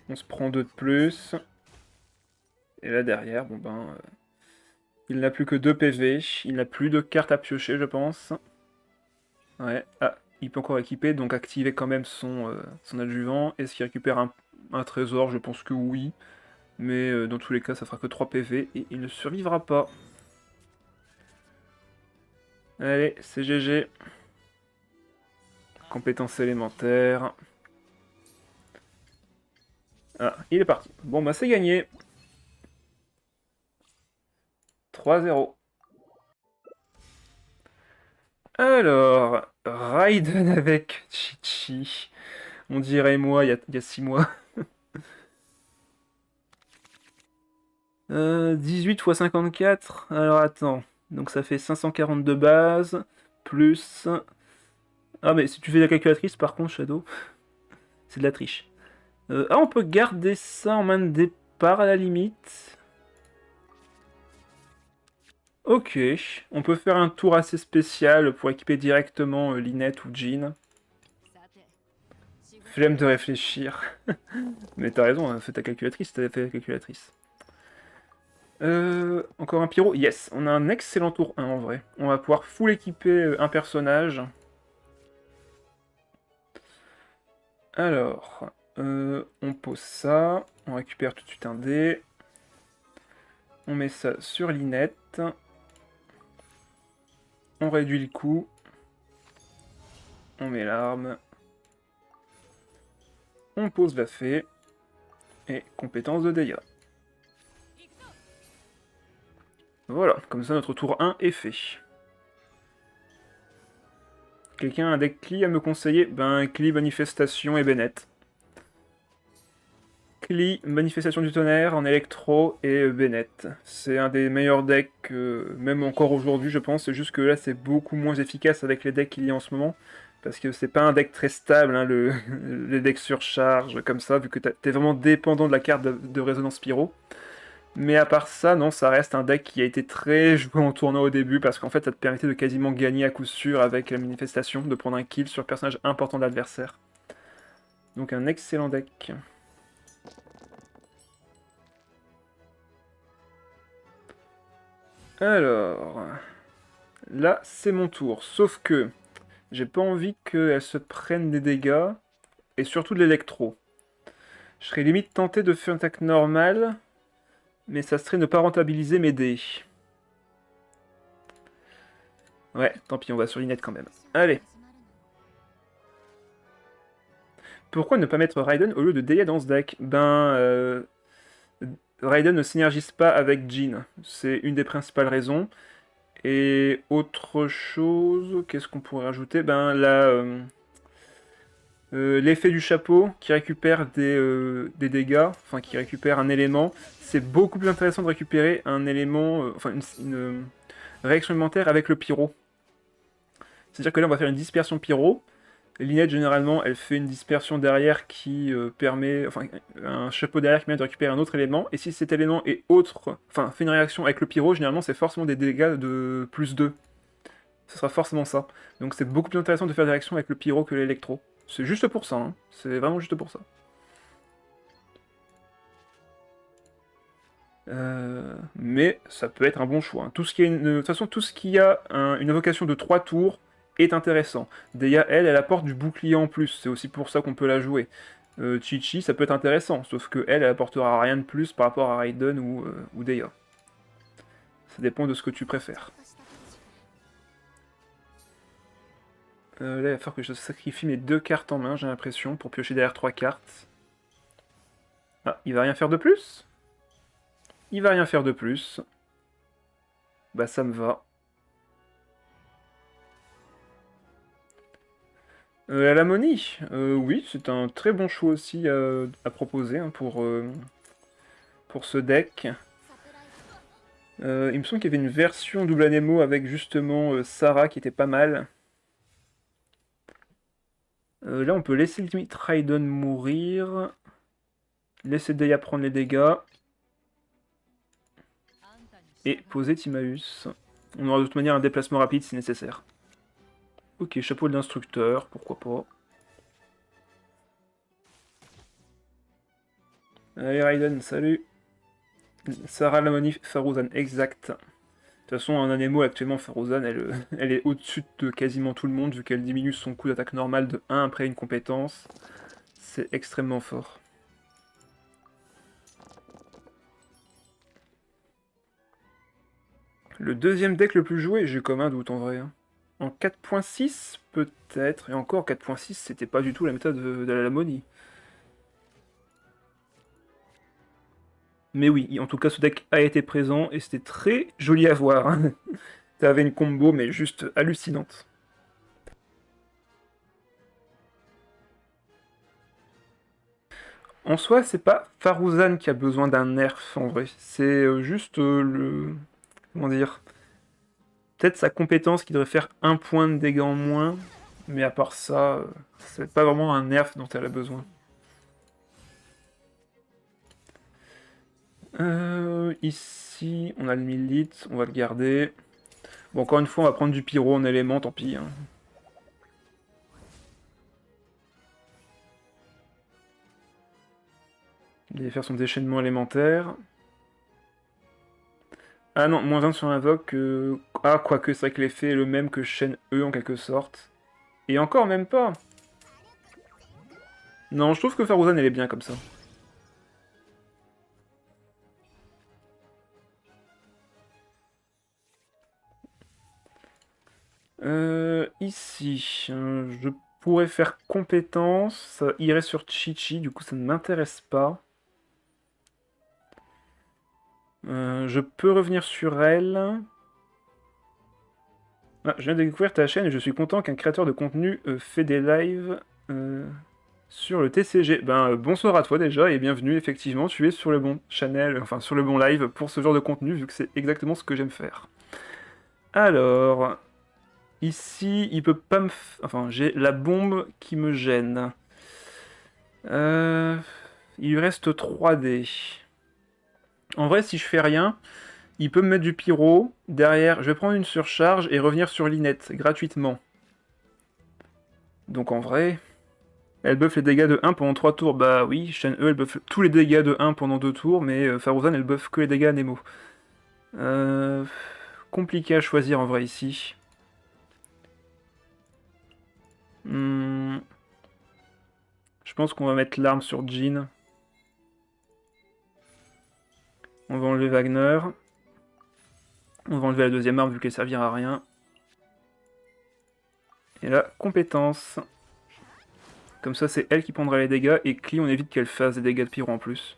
On se prend 2 de plus. Et là derrière, bon ben... il n'a plus que 2 PV. Il n'a plus de cartes à piocher, je pense. Ouais, ah, il peut encore équiper, donc activer quand même son adjuvant. Est-ce qu'il récupère un trésor? Je pense que oui. Mais dans tous les cas, ça fera que 3 PV et il ne survivra pas. Allez, c'est GG. Compétence élémentaire. Ah, il est parti. Bon, bah c'est gagné. 3-0. Alors, Raiden avec Chichi. On dirait moi, il y a 6 mois. 18 x 54. Alors attends. Donc ça fait 542 bases. Plus... Ah mais si tu fais la calculatrice par contre, Shadow, c'est de la triche. Ah, on peut garder ça en main de départ à la limite. Ok, on peut faire un tour assez spécial pour équiper directement Linette ou Jean. Flemme de réfléchir. Mais t'as raison, hein, fais ta calculatrice, t'avais fait la calculatrice. Encore un pyro. Yes, on a un excellent tour 1 en vrai. On va pouvoir full équiper un personnage. Alors, on pose ça. On récupère tout de suite un dé. On met ça sur Linette. On réduit le coût. On met l'arme. On pose la fée. Et compétence de dégâts. Voilà, comme ça notre tour 1 est fait. Quelqu'un a un deck Klee à me conseiller? Ben, Klee, Manifestation et Bennett. Klee, Manifestation du Tonnerre en électro et Bennett. C'est un des meilleurs decks, même encore aujourd'hui je pense, c'est juste que là c'est beaucoup moins efficace avec les decks qu'il y a en ce moment. Parce que c'est pas un deck très stable, hein, les decks surcharge comme ça, vu que t'es vraiment dépendant de la carte de résonance pyro. Mais à part ça, non, ça reste un deck qui a été très joué en tournoi au début, parce qu'en fait, ça te permettait de quasiment gagner à coup sûr avec la manifestation, de prendre un kill sur un personnage important de l'adversaire. Donc un excellent deck. Alors... Là, c'est mon tour, sauf que j'ai pas envie qu'elle se prenne des dégâts, et surtout de l'électro. Je serais limite tenté de faire une attaque normale, mais ça serait ne pas rentabiliser mes dés. Ouais, tant pis, on va sur Linette quand même. Allez. Pourquoi ne pas mettre Raiden au lieu de Deya dans ce deck? Ben, Raiden ne synergise pas avec Jean. C'est une des principales raisons. Et autre chose, qu'est-ce qu'on pourrait rajouter? Ben, l'effet du chapeau qui récupère des dégâts, enfin qui récupère un élément. C'est beaucoup plus intéressant de récupérer un élément, enfin une réaction élémentaire avec le pyro. C'est-à-dire que là on va faire une dispersion pyro. Linette généralement elle fait une dispersion derrière qui permet, enfin un chapeau derrière qui permet de récupérer un autre élément. Et si cet élément est autre, enfin fait une réaction avec le pyro, généralement c'est forcément des dégâts de plus 2. Ce sera forcément ça. Donc c'est beaucoup plus intéressant de faire des réactions avec le pyro que l'électro. C'est juste pour ça, hein. C'est vraiment juste pour ça. Mais ça peut être un bon choix, hein. Tout ce qui est de toute façon, tout ce qui a une invocation de 3 tours est intéressant. Deya, elle apporte du bouclier en plus, c'est aussi pour ça qu'on peut la jouer. Chi-Chi, ça peut être intéressant, sauf que elle apportera rien de plus par rapport à Raiden ou Deya. Ça dépend de ce que tu préfères. Là, il va falloir que je sacrifie mes 2 cartes en main, j'ai l'impression, pour piocher derrière 3 cartes. Ah, il va rien faire de plus? Il va rien faire de plus. Bah ça me va. La Lamonie, oui, c'est un très bon choix aussi à proposer, hein, pour ce deck. Il me semble qu'il y avait une version double Anemo avec justement Sarah qui était pas mal. Là, on peut laisser limite Raiden mourir. Laisser Deya prendre les dégâts. Et poser Timaeus. On aura de toute manière un déplacement rapide si nécessaire. Ok, chapeau de l'instructeur, pourquoi pas. Allez Raiden, salut. Sarah Lamonie, Faruzan, exact. De toute façon, en Anemo, actuellement, Faruzan, elle est au-dessus de quasiment tout le monde, vu qu'elle diminue son coup d'attaque normal de 1 après une compétence. C'est extrêmement fort. Le deuxième deck le plus joué, j'ai comme un doute en vrai, hein. En 4.6, peut-être. Et encore, 4.6, c'était pas du tout la méthode de la Lamonie. Mais oui, en tout cas, ce deck a été présent et c'était très joli à voir, hein. T'avais une combo, mais juste hallucinante. En soi, c'est pas Faruzan qui a besoin d'un nerf, en vrai. C'est juste le... Comment dire? Peut-être sa compétence qui devrait faire 1 point de dégâts en moins. Mais à part ça, c'est pas vraiment un nerf dont elle a besoin. Ici, on a le Milite, on va le garder. Bon, encore une fois, on va prendre du pyro en élément, tant pis, hein. Il va faire son déchaînement élémentaire. Ah non, moins 20 sur invoque. Ah, quoique, c'est vrai que l'effet est le même que Shen E en quelque sorte. Et encore même pas. Non, je trouve que Faruzan elle est bien comme ça. Ici, je pourrais faire compétence. Ça irait sur Chi-Chi, du coup ça ne m'intéresse pas. Je peux revenir sur elle. Ah, je viens de découvrir ta chaîne et je suis content qu'un créateur de contenu fait des lives sur le TCG. Ben, bonsoir à toi déjà et bienvenue, effectivement, tu es sur le bon channel, enfin sur le bon live pour ce genre de contenu vu que c'est exactement ce que j'aime faire. Alors, ici, il peut pas me... Enfin, j'ai la bombe qui me gêne. Il lui reste 3D. En vrai, si je fais rien, il peut me mettre du pyro. Derrière, je vais prendre une surcharge et revenir sur Linette, gratuitement. Donc en vrai, elle buff les dégâts de 1 pendant 3 tours. Bah oui, Shen E, elle buff tous les dégâts de 1 pendant 2 tours, mais Faruzan, elle buff que les dégâts à Nemo. Compliqué à choisir en vrai ici. Je pense qu'on va mettre l'arme sur Jean. On va enlever Wagner. On va enlever la deuxième arme vu qu'elle servira à rien. Et là, compétence. Comme ça, c'est elle qui prendra les dégâts, et Klee, on évite qu'elle fasse des dégâts de pyro en plus.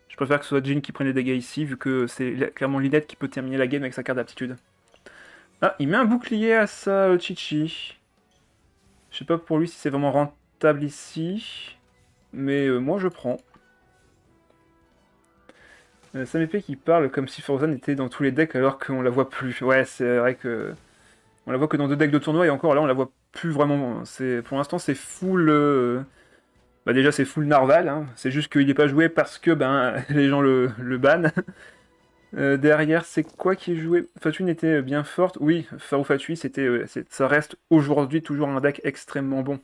Je préfère que ce soit Jean qui prenne les dégâts ici, vu que c'est clairement Linette qui peut terminer la game avec sa carte d'aptitude. Ah, il met un bouclier à sa Chi-Chi. Je sais pas pour lui si c'est vraiment rentable ici, mais moi je prends. Sam épée qui parle comme si Faruzan était dans tous les decks alors qu'on la voit plus. Ouais, c'est vrai que on la voit que dans 2 decks de tournoi et encore là on la voit plus vraiment. Pour l'instant c'est full. Bah déjà c'est full Narval, hein. C'est juste qu'il n'est pas joué parce que ben les gens le bannent. Derrière, c'est quoi qui est joué? Fatui était bien forte. Oui, Farou Fatui, ça reste aujourd'hui toujours un deck extrêmement bon.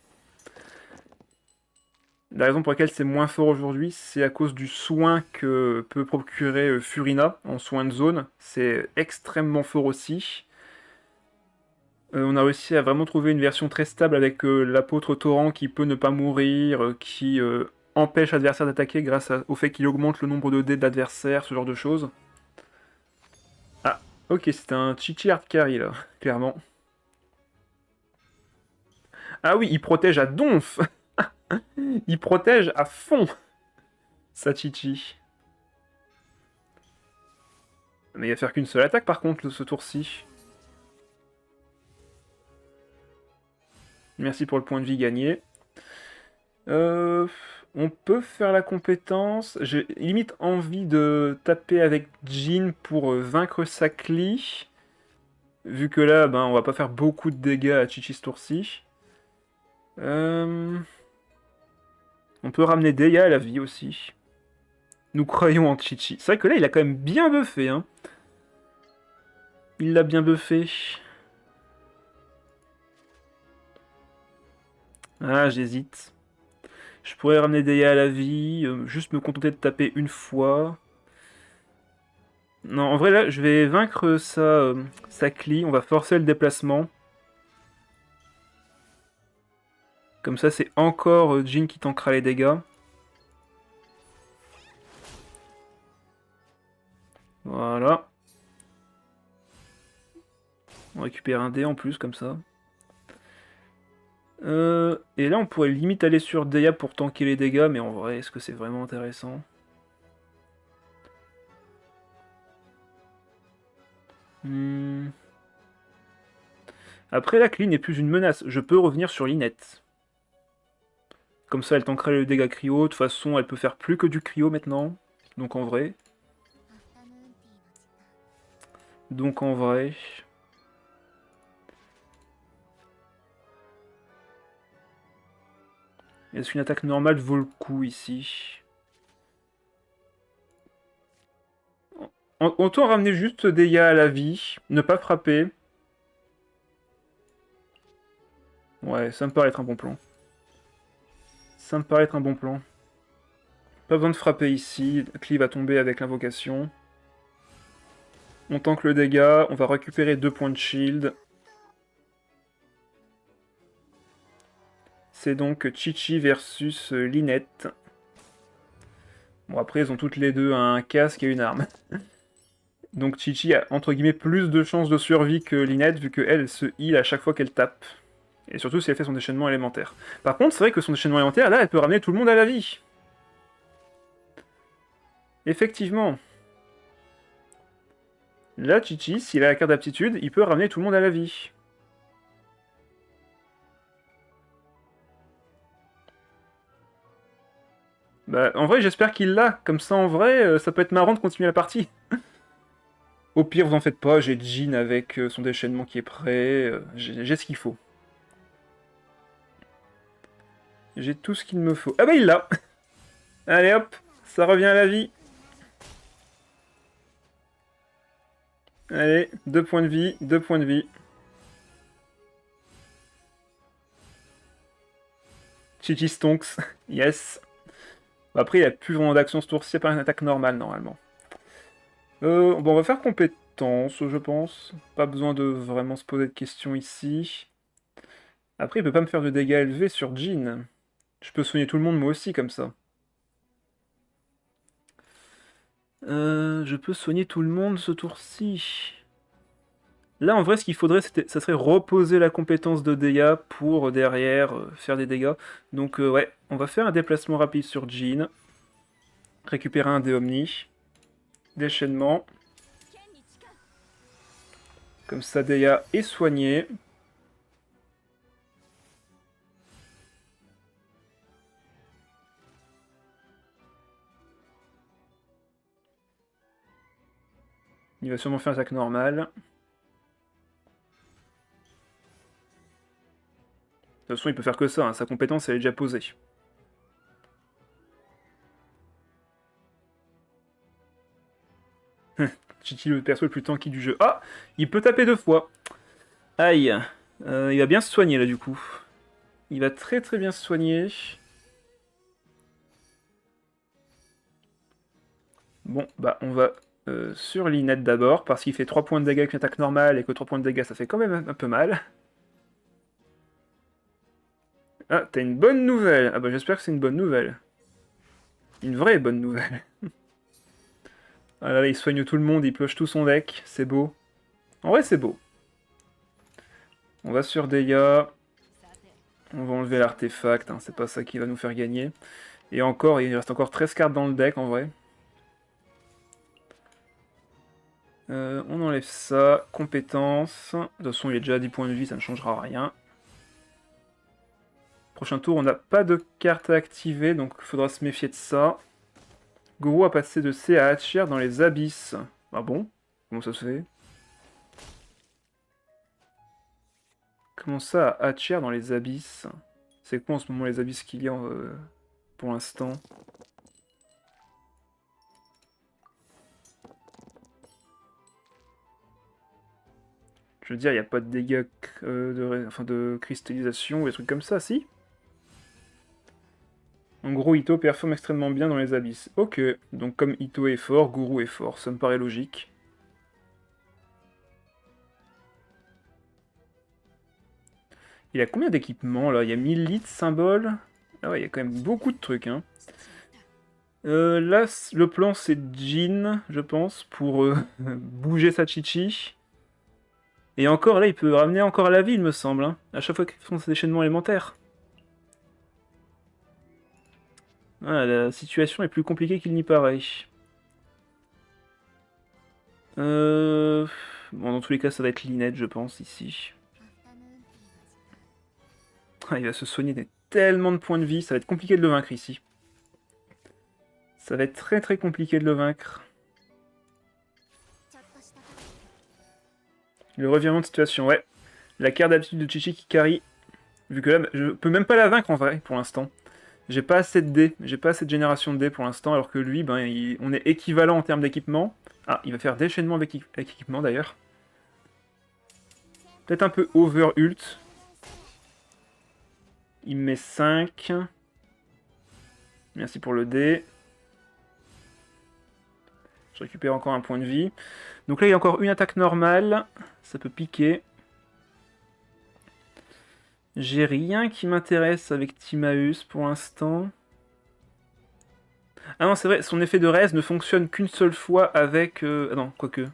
La raison pour laquelle c'est moins fort aujourd'hui, c'est à cause du soin que peut procurer Furina en soin de zone. C'est extrêmement fort aussi. On a réussi à vraiment trouver une version très stable avec l'apôtre Torrent qui peut ne pas mourir, qui empêche l'adversaire d'attaquer grâce au fait qu'il augmente le nombre de dés de l'adversaire, ce genre de choses. Ah, ok, c'est un Chichi hard carry là, clairement. Ah oui, il protège à donf. Il protège à fond, sa Chichi. Mais il va faire qu'une seule attaque par contre, ce tour-ci. Merci pour le point de vie gagné. On peut faire la compétence. J'ai limite envie de taper avec Jin pour vaincre Sakli. Vu que là, ben, on va pas faire beaucoup de dégâts à Chichi ce tour-ci. On peut ramener Deya à la vie aussi. Nous croyons en Chichi. C'est vrai que là, il a quand même bien buffé. Hein. Il l'a bien buffé. Ah, j'hésite. Je pourrais ramener Deya à la vie, juste me contenter de taper une fois. Non, en vrai, là, je vais vaincre sa Klee. On va forcer le déplacement. Comme ça, c'est encore Jin qui tankera les dégâts. Voilà. On récupère un dé en plus, comme ça. Et là, on pourrait limite aller sur Deya pour tanker les dégâts, mais en vrai, est-ce que c'est vraiment intéressant? Après, la Klee n'est plus une menace. Je peux revenir sur Lynette. Comme ça, elle tankera le dégât cryo. De toute façon, elle peut faire plus que du cryo maintenant. Donc en vrai. Donc en vrai. Est-ce qu'une attaque normale vaut le coup ici? Autant ramener juste Deya à la vie, ne pas frapper. Ouais, ça me paraît être un bon plan. Ça me paraît être un bon plan. Pas besoin de frapper ici, Klee va tomber avec l'invocation. On tank le dégât, on va récupérer 2 points de shield. C'est donc Chichi versus Lynette. Bon, après, ils ont toutes les deux un casque et une arme. Donc Chichi a, entre guillemets, plus de chances de survie que Lynette, vu qu'elle se heal à chaque fois qu'elle tape. Et surtout si elle fait son déchaînement élémentaire. Par contre, c'est vrai que son déchaînement élémentaire, là, elle peut ramener tout le monde à la vie. Effectivement. Là, Chichi, s'il a la carte d'aptitude, il peut ramener tout le monde à la vie. Bah, en vrai, j'espère qu'il l'a. Comme ça, en vrai, ça peut être marrant de continuer la partie. Au pire, vous en faites pas, j'ai Jin avec son déchaînement qui est prêt. J'ai ce qu'il faut. J'ai tout ce qu'il me faut. Ah bah, il l'a. Allez hop, ça revient à la vie. Allez, 2 points de vie, 2 points de vie. Chichi Stonks, yes. Après, il n'y a plus vraiment d'action ce tour-ci, c'est pas une attaque normale normalement. Bon, on va faire compétence, je pense. Pas besoin de vraiment se poser de questions ici. Après, il peut pas me faire de dégâts élevés sur Jin. Je peux soigner tout le monde moi aussi comme ça. Je peux soigner tout le monde ce tour-ci. Là, en vrai, ce qu'il faudrait, ça serait reposer la compétence de Deya pour derrière faire des dégâts. Donc, ouais, on va faire un déplacement rapide sur Jin. Récupérer un dé Omni. Déchaînement. Comme ça, Deya est soigné. Il va sûrement faire une attaque normale. De toute façon, il peut faire que ça, hein. Sa compétence, elle est déjà posée. Chichi, le perso le plus tanky du jeu. Ah, il peut taper 2 fois. Aïe. Il va bien se soigner là du coup. Il va très très bien se soigner. Bon, bah on va sur Linette d'abord, parce qu'il fait 3 points de dégâts avec une attaque normale, et que 3 points de dégâts ça fait quand même un peu mal. Ah, t'as une bonne nouvelle. Ah bah j'espère que c'est une bonne nouvelle. Une vraie bonne nouvelle. Ah là là, il soigne tout le monde, il pioche tout son deck, c'est beau. En vrai c'est beau. On va sur Deya. On va enlever l'artefact, hein, c'est pas ça qui va nous faire gagner. Et encore, il reste encore 13 cartes dans le deck en vrai. On enlève ça. Compétence. De toute façon, il est déjà à 10 points de vie, ça ne changera rien. Prochain tour, on n'a pas de carte à activer, donc il faudra se méfier de ça. Goro a passé de C à Hatcher dans les abysses. Ah bon? Comment ça se fait? Comment ça, à Hatcher dans les abysses? C'est quoi en ce moment les abysses qu'il y a pour l'instant? Je veux dire, il n'y a pas de dégâts de cristallisation ou des trucs comme ça, si? En gros, Ito performe extrêmement bien dans les abysses. Ok, donc comme Ito est fort, Guru est fort, ça me paraît logique. Il a combien d'équipements là? Il y a 1000 litres, symboles. Ah ouais, il y a quand même beaucoup de trucs, hein. Là, le plan c'est Jin, je pense, pour bouger sa Chichi. Et encore, là, il peut ramener encore à la vie, il me semble, hein, à chaque fois qu'ils font ces déchaînements élémentaires. Ah, la situation est plus compliquée qu'il n'y paraît. Euh... Bon, dans tous les cas, ça va être Linette, je pense, ici. Ah, il va se soigner de tellement de points de vie, ça va être compliqué de le vaincre ici. Ça va être très très compliqué de le vaincre. Le revirement de situation, ouais. La carte d'habitude de Chichi qui carry. Vu que là, je peux même pas la vaincre en vrai, pour l'instant. J'ai pas assez de dés, j'ai pas assez de génération de dés pour l'instant, alors que lui, ben, on est équivalent en termes d'équipement. Ah, il va faire déchaînement avec équipement d'ailleurs. Peut-être un peu over ult. Il met 5. Merci pour le dé. Je récupère encore un point de vie. Donc là, il y a encore une attaque normale. Ça peut piquer. J'ai rien qui m'intéresse avec Timaeus pour l'instant. Ah non, c'est vrai, son effet de raise ne fonctionne qu'une seule fois avec... Ah non, quoique.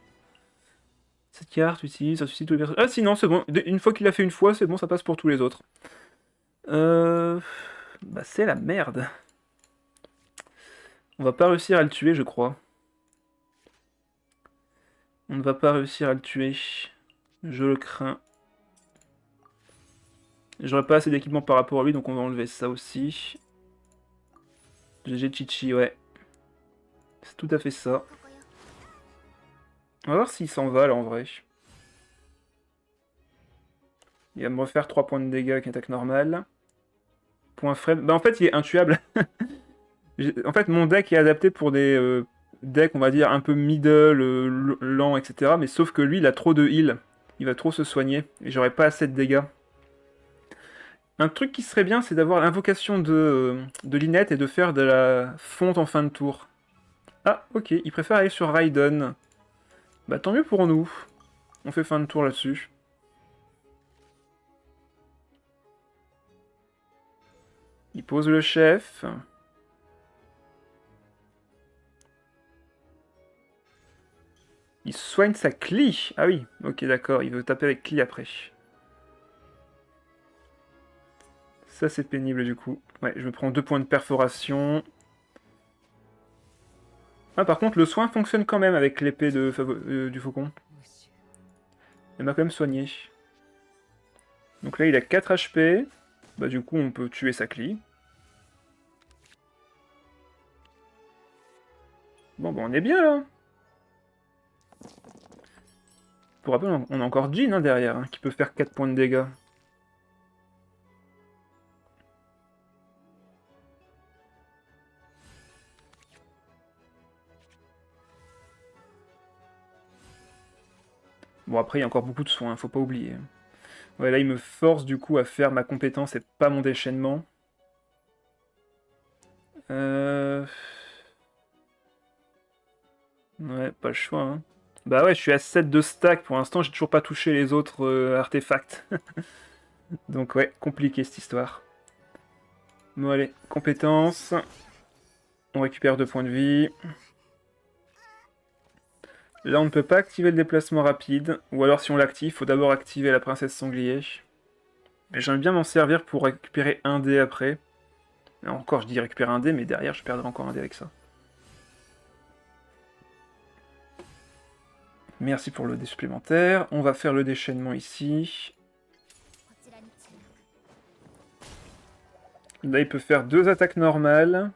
Cette carte utilise, ça suscite tous les personnages. Ah si, non, c'est bon. Une fois qu'il l'a fait une fois, c'est bon, ça passe pour tous les autres. Bah c'est la merde. On va pas réussir à le tuer, je crois. On ne va pas réussir à le tuer. Je le crains. J'aurais pas assez d'équipement par rapport à lui, donc on va enlever ça aussi. GG Chichi, ouais. C'est tout à fait ça. On va voir s'il s'en va, là, en vrai. Il va me refaire 3 points de dégâts avec une attaque normale. Point faible. Bah en fait, il est intuable. En fait, mon deck est adapté pour des decks, on va dire, un peu middle, lent, etc. Mais sauf que lui, il a trop de heal. Il va trop se soigner. Et j'aurais pas assez de dégâts. Un truc qui serait bien, c'est d'avoir l'invocation de Linette et de faire de la fonte en fin de tour. Ah, ok, il préfère aller sur Raiden. Bah tant mieux pour nous. On fait fin de tour là-dessus. Il pose le chef. Il soigne sa Klee. Ah oui, ok d'accord, il veut taper avec Klee après. Ça c'est pénible du coup. Ouais, je me prends 2 points de perforation. Ah par contre, le soin fonctionne quand même avec l'épée du faucon. Elle m'a quand même soigné. Donc là il a 4 HP. Bah du coup on peut tuer sa Klee. Bon bah on est bien là. Pour rappel, on a encore Jin hein, derrière, hein, qui peut faire 4 points de dégâts. Bon, après, il y a encore beaucoup de soins, faut pas oublier. Ouais, là, il me force du coup à faire ma compétence et pas mon déchaînement. Ouais, pas le choix, hein. Bah ouais, je suis à 7 de stack. Pour l'instant, j'ai toujours pas touché les autres artefacts. Donc ouais, compliqué cette histoire. Bon, allez, compétence. On récupère 2 points de vie. Là, on ne peut pas activer le déplacement rapide. Ou alors, si on l'active, il faut d'abord activer la princesse sanglier. Mais j'aime bien m'en servir pour récupérer un dé après. Alors, encore, je dis récupérer un dé, mais derrière, je perdrai encore un dé avec ça. Merci pour le dé supplémentaire. On va faire le déchaînement ici. Là, il peut faire 2 attaques normales.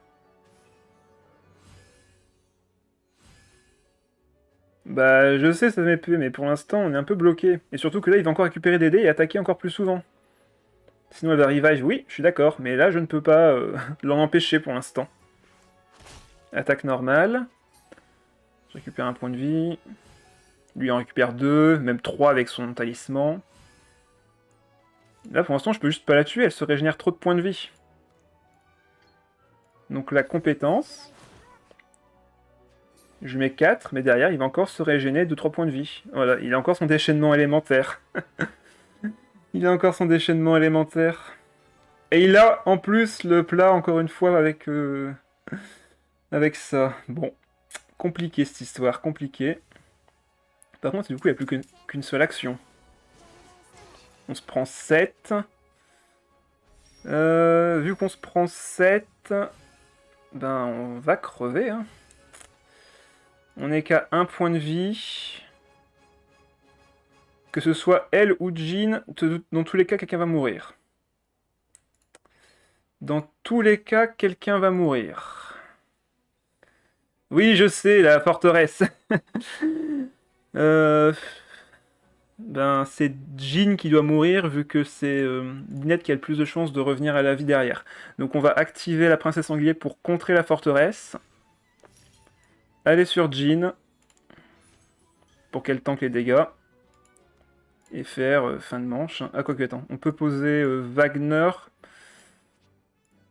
Bah, je sais, ça m'épée, mais pour l'instant, on est un peu bloqué. Et surtout que là, il va encore récupérer des dés et attaquer encore plus souvent. Sinon, elle va revive, oui, je suis d'accord, mais là, je ne peux pas l'en empêcher pour l'instant. Attaque normale. Je récupère un point de vie. Lui en récupère 2, même 3 avec son talisman. Là, pour l'instant, je peux juste pas la tuer, elle se régénère trop de points de vie. Donc la compétence. Je mets 4, mais derrière, il va encore se régénérer de 3 points de vie. Voilà, il a encore son déchaînement élémentaire. Il a encore son déchaînement élémentaire. Et il a, en plus, le plat, encore une fois, avec ça. Bon, compliqué cette histoire, compliqué. Par contre, du coup, il n'y a plus qu'une seule action. On se prend 7. Vu qu'on se prend 7, ben on va crever, hein. On n'est qu'à 1 point de vie. Que ce soit elle ou Jean, dans tous les cas, quelqu'un va mourir. Dans tous les cas, quelqu'un va mourir. Oui, je sais, la forteresse. Ben, c'est Jean qui doit mourir, vu que c'est Lynette qui a le plus de chances de revenir à la vie derrière. Donc on va activer la princesse sanglier pour contrer la forteresse. Aller sur Jean. Pour qu'elle tanque les dégâts. Et faire fin de manche. Ah, quoi que attends. On peut poser Wagner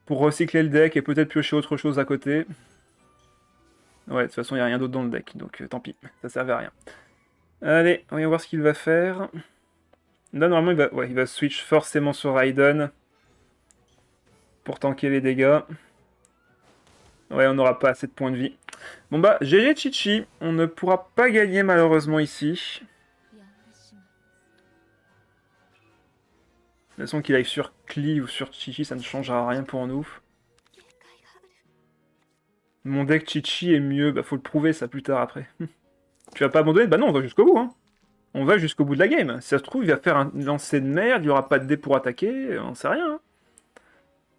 pour recycler le deck et peut-être piocher autre chose à côté. Ouais, de toute façon, il n'y a rien d'autre dans le deck, donc tant pis, ça servait à rien. Allez, on va voir ce qu'il va faire. Là, normalement, il va switch forcément sur Raiden pour tanker les dégâts. Ouais, on n'aura pas assez de points de vie. Bon bah, GG Chichi, on ne pourra pas gagner malheureusement ici. De toute façon, qu'il aille sur Klee ou sur Chichi, ça ne changera rien pour nous. Mon deck Chichi est mieux, bah faut le prouver ça plus tard après. Tu vas pas abandonner? Bah non, on va jusqu'au bout, hein. On va jusqu'au bout de la game. Si ça se trouve, il va faire un lancer de merde, il n'y aura pas de dé pour attaquer, on sait rien. Hein.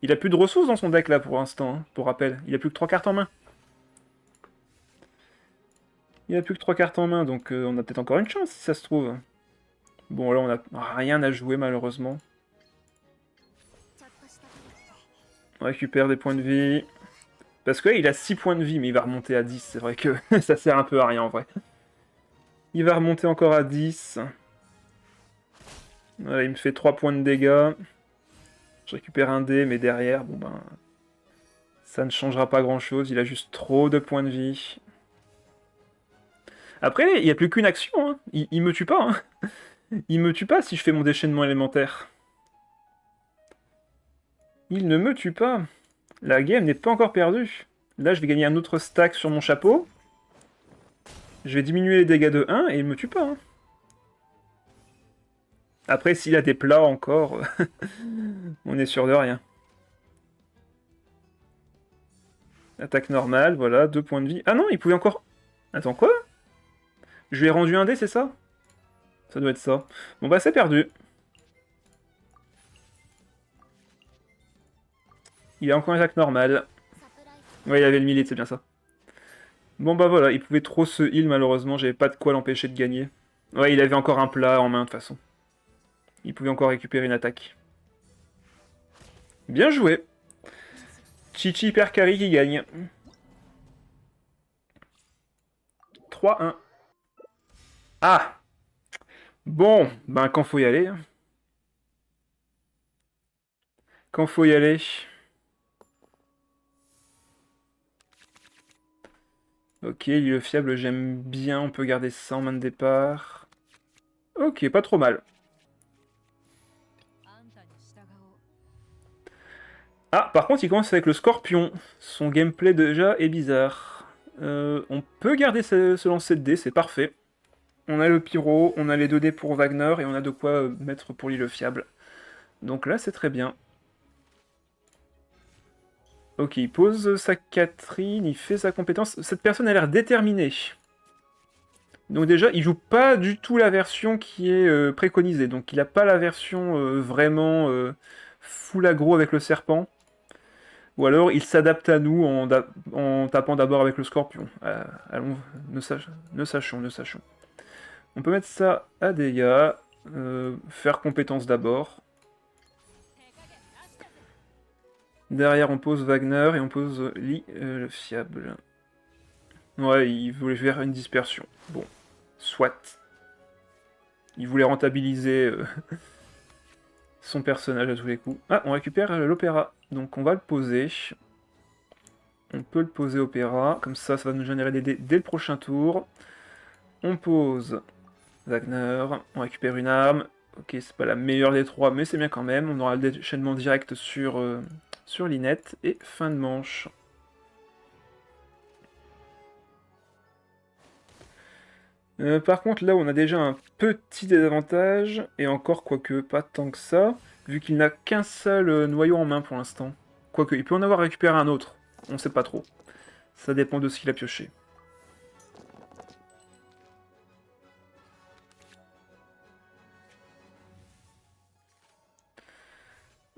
Il a plus de ressources dans son deck là pour l'instant, hein, pour rappel. Il a plus que 3 cartes en main. Il a plus que 3 cartes en main, donc on a peut-être encore une chance si ça se trouve. Bon, là, on a rien à jouer malheureusement. On récupère des points de vie. Parce que là, il a 6 points de vie, mais il va remonter à 10. C'est vrai que ça sert un peu à rien en vrai. Il va remonter encore à 10. Voilà, il me fait 3 points de dégâts. Je récupère un dé, mais derrière, bon ben... ça ne changera pas grand-chose. Il a juste trop de points de vie. Après, il n'y a plus qu'une action. Hein. Il me tue pas. Hein. Il me tue pas si je fais mon déchaînement élémentaire. Il ne me tue pas. La game n'est pas encore perdue. Là, je vais gagner un autre stack sur mon chapeau. Je vais diminuer les dégâts de 1 et il me tue pas. Hein. Après, s'il a des plats encore, on est sûr de rien. Attaque normale, voilà, 2 points de vie. Ah non, il pouvait encore... Attends, quoi? Je lui ai rendu un dé, c'est ça? Ça doit être ça. Bon bah, c'est perdu. Il a encore une attaque normale. Ouais, il avait le milite, c'est bien ça. Bon bah voilà, il pouvait trop se heal malheureusement, j'avais pas de quoi l'empêcher de gagner. Ouais, il avait encore un plat en main de toute façon. Il pouvait encore récupérer une attaque. Bien joué. Chichi Hyper Carry qui gagne. 3-1. Ah! Bon, ben quand faut y aller. Quand faut y aller. Ok, l'île fiable, j'aime bien. On peut garder ça en main de départ. Ok, pas trop mal. Ah, par contre, il commence avec le scorpion. Son gameplay déjà est bizarre. On peut garder ce lancer de dés, c'est parfait. On a le pyro, on a les 2 dés pour Wagner, et on a de quoi mettre pour l'île fiable. Donc là, c'est très bien. Ok, il pose sa Catherine, il fait sa compétence. Cette personne a l'air déterminée. Donc déjà, il joue pas du tout la version qui est préconisée. Donc il n'a pas la version vraiment full aggro avec le serpent. Ou alors il s'adapte à nous en tapant d'abord avec le scorpion. Allons, ne sachons, ne sachons. On peut mettre ça à dégâts. Faire compétence d'abord. Derrière, on pose Wagner et on pose Lee, le fiable. Ouais, il voulait faire une dispersion. Bon, soit. Il voulait rentabiliser son personnage à tous les coups. Ah, on récupère l'opéra. Donc on va le poser. On peut le poser opéra. Comme ça va nous générer des dés dès le prochain tour. On pose Wagner. On récupère une arme. Ok, c'est pas la meilleure des trois, mais c'est bien quand même. On aura le déchaînement direct sur Linette. Et fin de manche. Par contre, là, on a déjà un petit désavantage, et encore, quoique pas tant que ça, vu qu'il n'a qu'un seul noyau en main pour l'instant. Quoique, il peut en avoir récupéré un autre, on sait pas trop. Ça dépend de ce qu'il a pioché.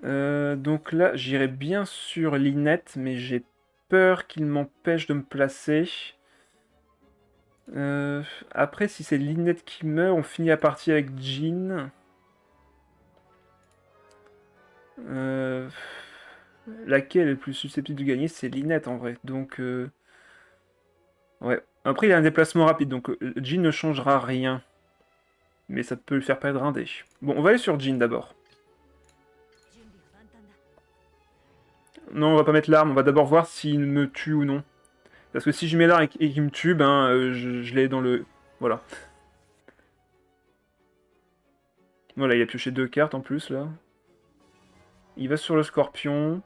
Donc là, j'irai bien sur Linette, mais j'ai peur qu'il m'empêche de me placer. Après, si c'est Linette qui meurt, on finit la partie avec Jean. Euh, Laquelle est le plus susceptible de gagner? C'est Linette en vrai. Donc, ouais. Après, il a un déplacement rapide, donc Jean ne changera rien. Mais ça peut le faire perdre un dé. Bon, on va aller sur Jean d'abord. Non, on va pas mettre l'arme, on va d'abord voir s'il me tue ou non. Parce que si je mets l'arme et qu'il me tue, ben, je l'ai dans le... Voilà. Voilà, il a pioché 2 cartes en plus, là. Il va sur le scorpion.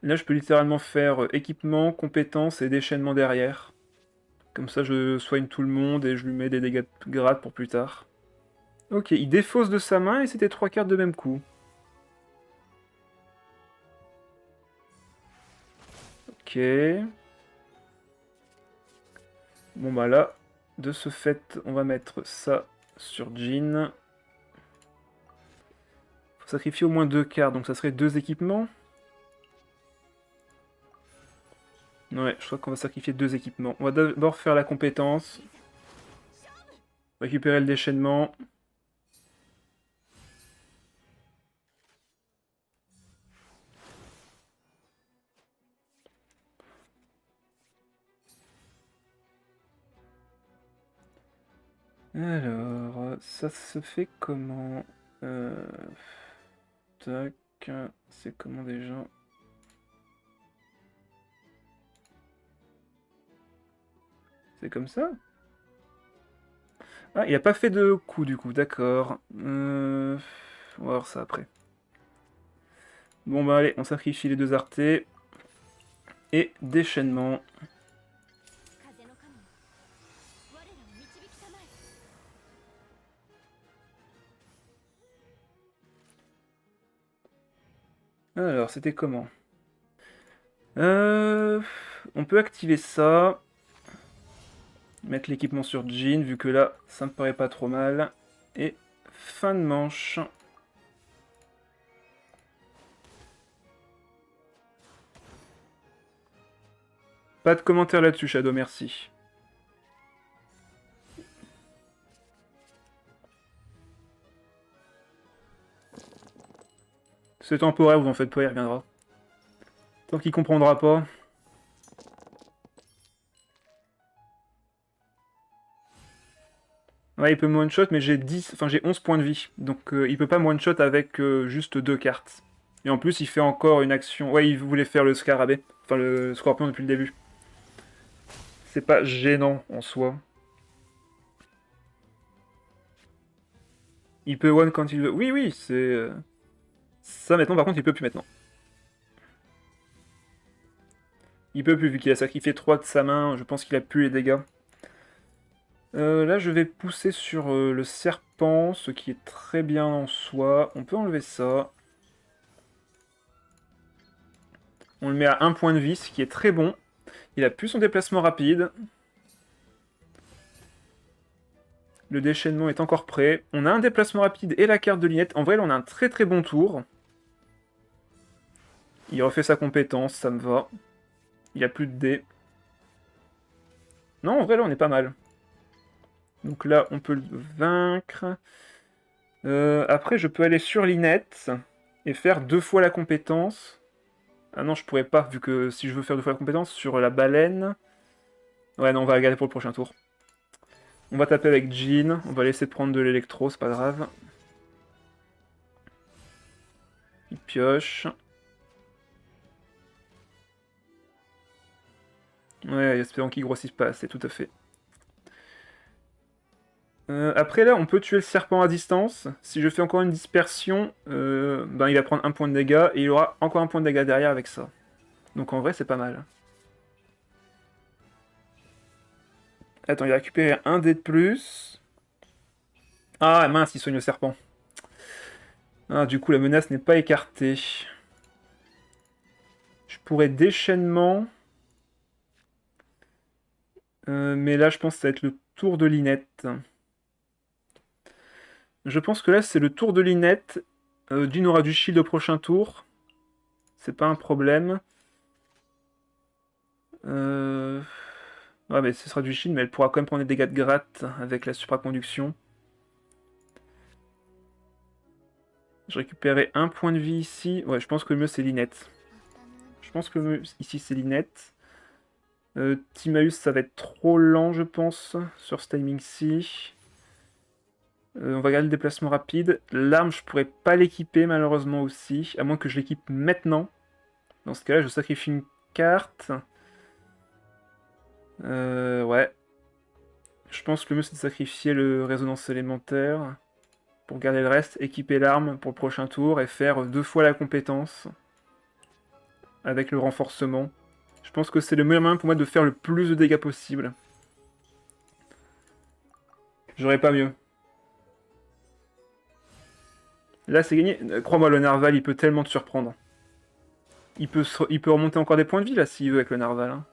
Là, je peux littéralement faire équipement, compétences et déchaînement derrière. Comme ça, je soigne tout le monde et je lui mets des dégâts de grade pour plus tard. Ok, il défausse de sa main et c'était 3 cartes de même coup. Ok. Bon bah là, de ce fait, on va mettre ça sur Jean. Faut sacrifier au moins 2 cartes, donc ça serait 2 équipements. Ouais, je crois qu'on va sacrifier 2 équipements. On va d'abord faire la compétence. Récupérer le déchaînement. Alors, ça se fait comment? Tac, c'est comment déjà? C'est comme ça? Ah, il a pas fait de coup du coup, d'accord. On va voir ça après. Bon bah allez, on sacrifie les 2 artés. Et déchaînement. Alors, c'était comment? Euh, on peut activer ça. Mettre l'équipement sur Jean, vu que là, ça me paraît pas trop mal. Et fin de manche. Pas de commentaire là-dessus, Shadow, merci. C'est temporaire, vous en faites pas, il reviendra. Tant qu'il comprendra pas. Ouais, il peut me one-shot, mais j'ai 10, enfin j'ai 11 points de vie. Donc il peut pas me one-shot avec juste 2 cartes. Et en plus, il fait encore une action. Ouais, il voulait faire le scarabée. Enfin, le scorpion depuis le début. C'est pas gênant en soi. Il peut one quand il veut. Oui, oui, c'est. Ça maintenant, par contre, il peut plus maintenant. Il peut plus, vu qu'il a sacrifié 3 de sa main. Je pense qu'il a plus les dégâts. Là, je vais pousser sur le serpent, ce qui est très bien en soi. On peut enlever ça. On le met à 1 point de vie, ce qui est très bon. Il a plus son déplacement rapide. Le déchaînement est encore prêt. On a un déplacement rapide et la carte de Linette. En vrai, là, on a un très très bon tour. Il refait sa compétence, ça me va. Il n'y a plus de dés. Non, en vrai, là, on est pas mal. Donc là, on peut le vaincre. Après, je peux aller sur Linette et faire 2 fois la compétence. Ah non, je pourrais pas, vu que si je veux faire 2 fois la compétence sur la baleine... Ouais, non, on va la garder pour le prochain tour. On va taper avec Jean. On va laisser prendre de l'électro, c'est pas grave. Il pioche. Ouais, espérons qu'il grossisse pas assez, tout à fait. Après là, on peut tuer le serpent à distance. Si je fais encore une dispersion, ben, il va prendre 1 point de dégâts, et il aura encore 1 point de dégâts derrière avec ça. Donc en vrai, c'est pas mal. Attends, il a récupéré un dé de plus. Ah mince, il soigne le serpent. Ah, du coup, la menace n'est pas écartée. Je pourrais déchaînement. Mais là, je pense que ça va être le tour de Linette. Je pense que là, c'est le tour de Linette. Jean aura du shield au prochain tour. C'est pas un problème. Ouais, mais ce sera du shield, mais elle pourra quand même prendre des dégâts de gratte avec la supraconduction. Je récupérais 1 point de vie ici. Ouais, je pense que le mieux c'est Linette. Je pense que le mieux ici c'est Linette. Timaeus, ça va être trop lent, je pense, sur ce timing-ci. On va garder le déplacement rapide. L'arme, je pourrais pas l'équiper, malheureusement aussi. À moins que je l'équipe maintenant. Dans ce cas-là, je sacrifie une carte. Ouais. Je pense que le mieux, c'est de sacrifier le résonance élémentaire. Pour garder le reste, équiper l'arme pour le prochain tour et faire 2 fois la compétence. Avec le renforcement. Je pense que c'est le meilleur moyen pour moi de faire le plus de dégâts possible. J'aurais pas mieux. Là, c'est gagné. Crois-moi, le Narval, il peut tellement te surprendre. Il peut remonter encore des points de vie, là, s'il veut, avec le Narval. Hein.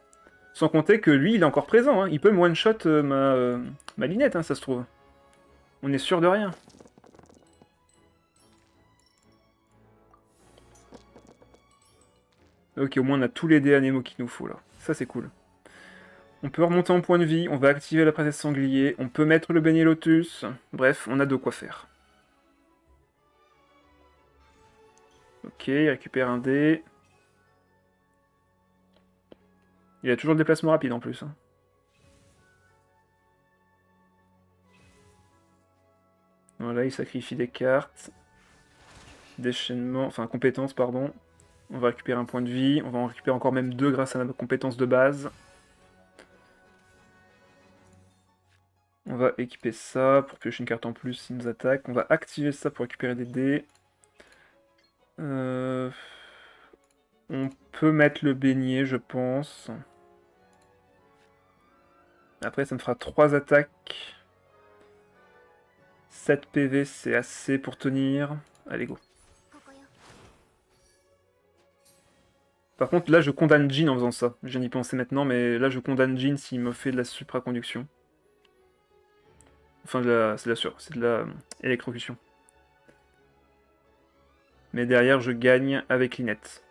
Sans compter que lui, il est encore présent. Hein. Il peut me one-shot ma Linette, hein, ça se trouve. On est sûr de rien. Ok, au moins, on a tous les dés Anemo qu'il nous faut, là. Ça, c'est cool. On peut remonter en point de vie. On va activer la princesse sanglier. On peut mettre le beignet lotus. Bref, on a de quoi faire. Ok, il récupère un dé. Il a toujours le déplacement rapide en plus. Hein. Voilà, il sacrifie des cartes. Déchaînement, enfin compétences, pardon. On va récupérer un point de vie. On va en récupérer encore même 2 grâce à la compétence de base. On va équiper ça pour piocher une carte en plus s'il nous attaque. On va activer ça pour récupérer des dés. On peut mettre le beignet, je pense. Après, ça me fera 3 attaques. 7 PV, c'est assez pour tenir. Allez, go. Par contre, là, je condamne Jean en faisant ça. Je viens d'y penser maintenant, mais là, je condamne Jean s'il me fait de la supraconduction. Enfin, c'est de la électrocution. Mais derrière, je gagne avec Linette.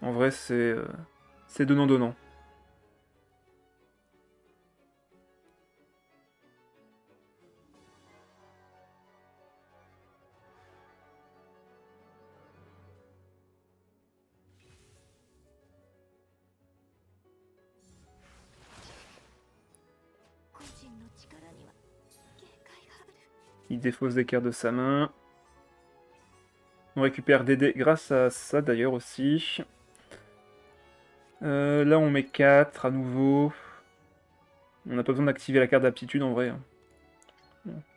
En vrai, c'est donnant-donnant. Il défausse des cartes de sa main. On récupère des dés grâce à ça d'ailleurs aussi. Là on met 4 à nouveau. On n'a pas besoin d'activer la carte d'aptitude en vrai.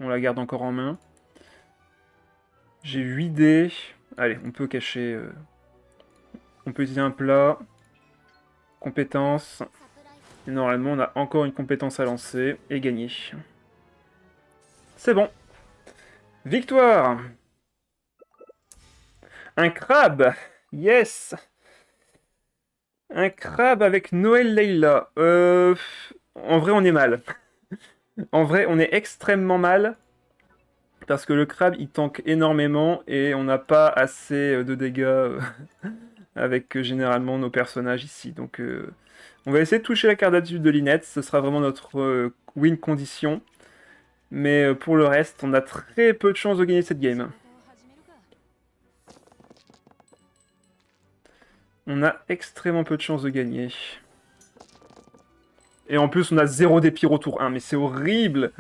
On la garde encore en main. J'ai 8 dés. Allez, on peut cacher... On peut utiliser un plat. Compétence. Et normalement, on a encore une compétence à lancer. Et gagner. C'est bon. Victoire. Un crabe. Yes. Un crabe avec Noël Leila. En vrai, on est mal. En vrai, on est extrêmement mal. Parce que le crabe, il tank énormément. Et on n'a pas assez de dégâts avec généralement nos personnages ici. Donc, on va essayer de toucher la carte d'attitude de Lynette. Ce sera vraiment notre win condition. Mais pour le reste, on a très peu de chances de gagner cette game. On a extrêmement peu de chances de gagner. Et en plus, on a 0 d'épire au tour 1, mais c'est horrible.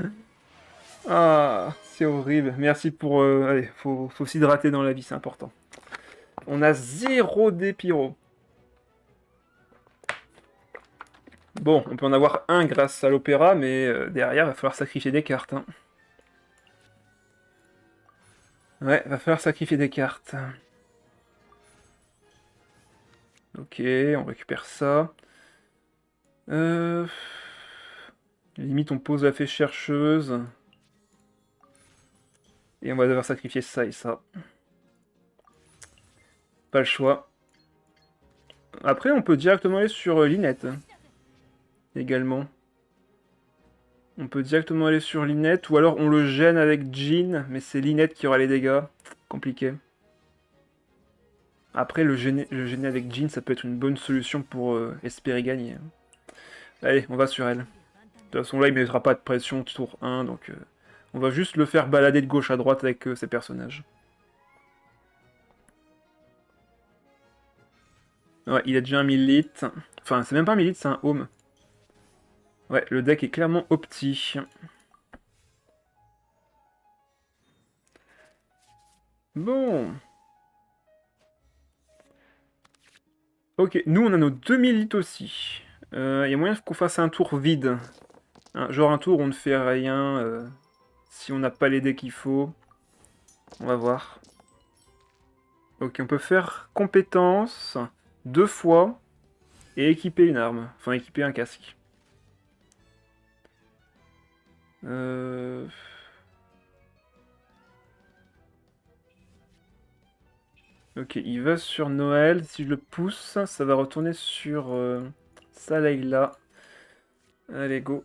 Ah, c'est horrible. Merci pour... allez, faut s'hydrater dans la vie, c'est important. On a 0 d'épiro. Bon, on peut en avoir un grâce à l'opéra, mais derrière, va falloir sacrifier des cartes. Hein. Ouais, va falloir sacrifier des cartes. Ok, on récupère ça. Limite, on pose la fée chercheuse. Et on va devoir sacrifier ça et ça. Pas le choix. Après, on peut directement aller sur Lynette. Également. On peut directement aller sur Lynette. Ou alors on le gêne avec Jean. Mais c'est Lynette qui aura les dégâts. Compliqué. Après, le gêner avec Jean, ça peut être une bonne solution pour espérer gagner. Allez, on va sur elle. De toute façon, là, il ne mettra pas de pression tour 1. Donc, on va juste le faire balader de gauche à droite avec ses personnages. Ouais, il a déjà un 1000 litres. Enfin, c'est même pas un 1000 litres, c'est un home. Ouais, le deck est clairement opti. Bon. Ok, nous on a nos 2000 litres aussi. Il y a moyen qu'on fasse un tour vide. Hein, genre un tour où on ne fait rien. Si on n'a pas les dés qu'il faut. On va voir. Ok, on peut faire compétence 2 fois et équiper une arme. Enfin, équiper un casque. Ok, il va sur Noël. Si je le pousse, ça va retourner sur Salayla. Allez, go.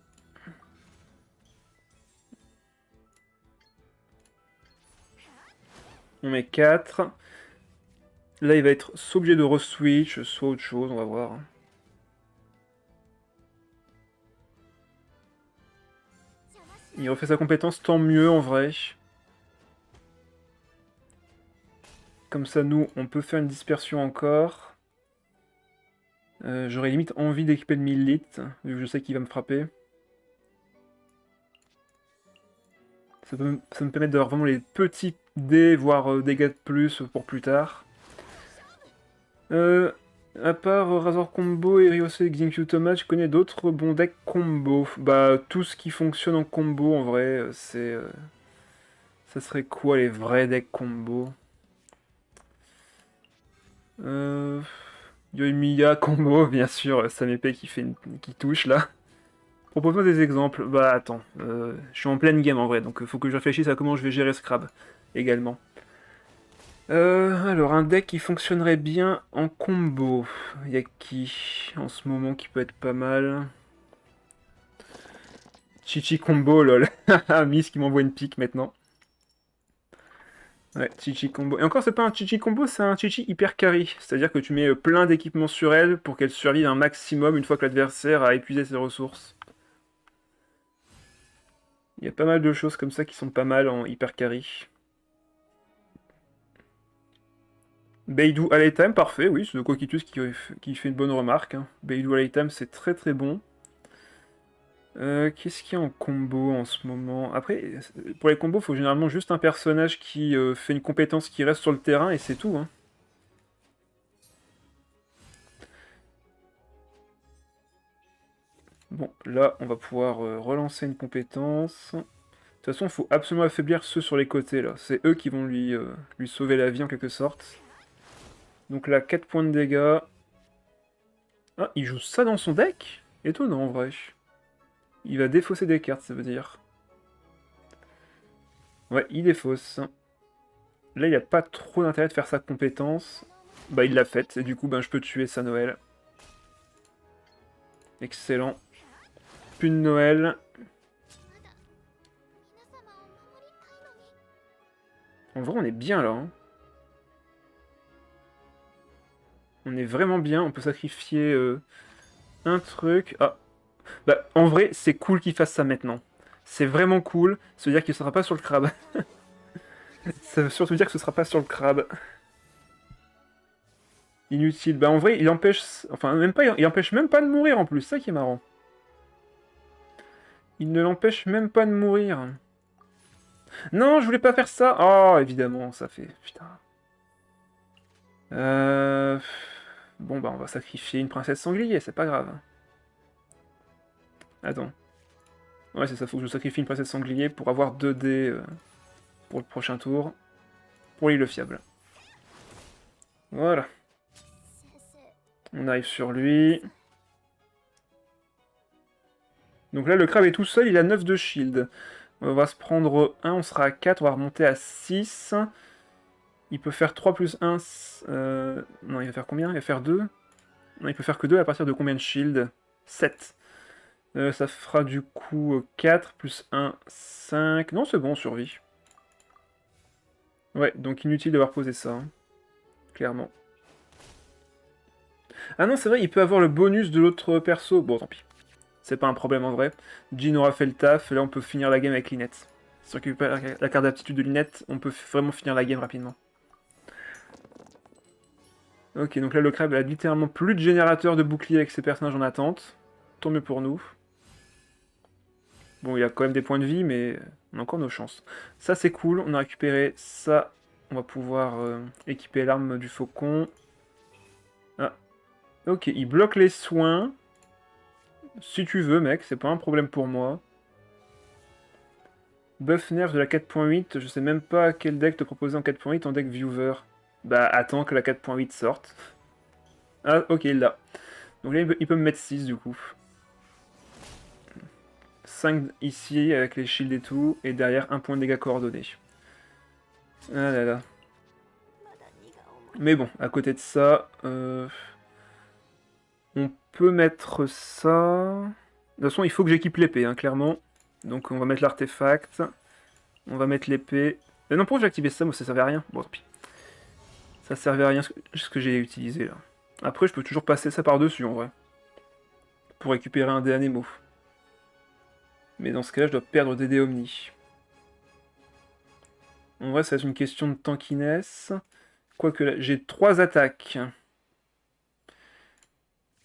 On met 4. Là, il va être soit obligé de re-switch, soit autre chose, on va voir. Il refait sa compétence, tant mieux en vrai. Comme ça, nous, on peut faire une dispersion encore. J'aurais limite envie d'équiper le 1000 litres, vu que je sais qu'il va me frapper. Ça peut me permettre d'avoir vraiment les petits dés, voire dégâts de plus pour plus tard. À part Razor Combo et Ryosei Execute Automat, je connais d'autres bons decks combo. Bah, tout ce qui fonctionne en combo, en vrai, c'est... ça serait quoi les vrais decks combo? Yoimiya combo, bien sûr, Samépé qui touche là. Propose-moi des exemples. Bah attends, je suis en pleine game en vrai, donc faut que je réfléchisse à comment je vais gérer Scrab également. Alors un deck qui fonctionnerait bien en combo. Il y a qui en ce moment qui peut être pas mal? Chichi combo, lol. Miss qui m'envoie une pique maintenant. Ouais, Chichi combo. Et encore, c'est pas un Chichi combo, c'est un Chichi hyper carry. C'est-à-dire que tu mets plein d'équipements sur elle pour qu'elle survive un maximum une fois que l'adversaire a épuisé ses ressources. Il y a pas mal de choses comme ça qui sont pas mal en hyper carry. Beidou à l'item, parfait, oui, c'est de Coquitus qui fait une bonne remarque. Hein. Beidou à l'item, c'est très très bon. Qu'est-ce qu'il y a en combo en ce moment? Après, pour les combos, il faut généralement juste un personnage qui fait une compétence qui reste sur le terrain et c'est tout, hein. Bon, là, on va pouvoir relancer une compétence. De toute façon, il faut absolument affaiblir ceux sur les côtés, là. C'est eux qui vont lui sauver la vie, en quelque sorte. Donc là, 4 points de dégâts. Ah, il joue ça dans son deck? Étonnant, en vrai. Il va défausser des cartes, ça veut dire. Ouais, il défausse. Là, il n'y a pas trop d'intérêt de faire sa compétence. Bah, il l'a faite, et du coup, ben, je peux tuer sa Noël. Excellent. Plus de Noël. En vrai, on est bien, là. Hein. On est vraiment bien. On peut sacrifier un truc. Ah. Bah, en vrai, c'est cool qu'il fasse ça maintenant. C'est vraiment cool. Ça veut dire qu'il ne sera pas sur le crabe. Ça veut surtout dire que ce sera pas sur le crabe. Inutile. Bah, en vrai, il empêche... Enfin, même pas... Il empêche même pas de mourir, en plus. C'est ça qui est marrant. Il ne l'empêche même pas de mourir. Non, je voulais pas faire ça. Oh, évidemment, ça fait... Putain. Euh... Bon, bah, on va sacrifier une princesse sanglier, c'est pas grave. Attends. Ouais, c'est ça, faut que je sacrifie une princesse sanglier pour avoir 2 dés pour le prochain tour. Pour l'île fiable. Voilà. On arrive sur lui. Donc là, le crabe est tout seul, il a 9 de shield. On va se prendre 1, on sera à 4, on va remonter à 6. Il peut faire 3 plus 1... Non, il va faire combien? Il va faire 2? Non, il peut faire que 2 à partir de combien de shield? 7. Ça fera du coup 4 plus 1, 5... Non, c'est bon, on survit. Ouais, donc inutile d'avoir posé ça, hein, clairement. Ah non, c'est vrai, il peut avoir le bonus de l'autre perso. Bon, tant pis. C'est pas un problème en vrai. Jean aura fait le taf, là on peut finir la game avec Lynette. Si on récupère la carte d'aptitude de Lynette, on peut vraiment finir la game rapidement. Ok, donc là le crabe a littéralement plus de générateur de bouclier avec ses personnages en attente. Tant mieux pour nous. Bon, il a quand même des points de vie, mais on a encore nos chances. Ça c'est cool, on a récupéré ça. On va pouvoir équiper l'arme du faucon. Ah, ok, il bloque les soins. Si tu veux, mec, c'est pas un problème pour moi. Buff nerf de la 4.8, je sais même pas quel deck te proposer en 4.8 en deck viewer. Bah attends que la 4.8 sorte. Ah ok, il l'a. Donc là il peut me mettre 6 du coup. 5 ici avec les shields et tout, et derrière un point de dégâts coordonnés. Ah là là. Mais bon, à côté de ça, on peut mettre ça... De toute façon, il faut que j'équipe l'épée, hein, clairement. Donc on va mettre l'artefact. On va mettre l'épée. Non, pourquoi j'ai activé ça? Moi, ça servait à rien. Bon, tant pis. Ça servait à rien ce que j'ai utilisé, là. Après, je peux toujours passer ça par-dessus, en vrai. Pour récupérer un dé anémo. Mais dans ce cas-là, je dois perdre des dés omni. En vrai, ça va être une question de tankiness. Quoique là, j'ai 3 attaques.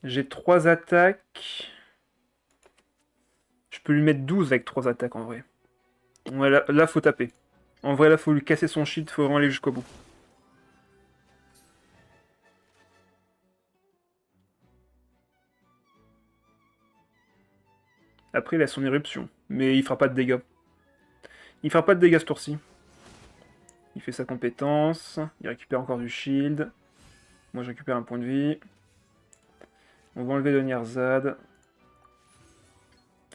J'ai 3 attaques. Je peux lui mettre 12 avec 3 attaques, en vrai. Ouais, là, faut taper. En vrai, là, faut lui casser son shield, faut vraiment aller jusqu'au bout. Après, il a son éruption. Mais il fera pas de dégâts. Il fera pas de dégâts ce tour-ci. Il fait sa compétence. Il récupère encore du shield. Moi, je récupère un point de vie. On va enlever le Nierzad.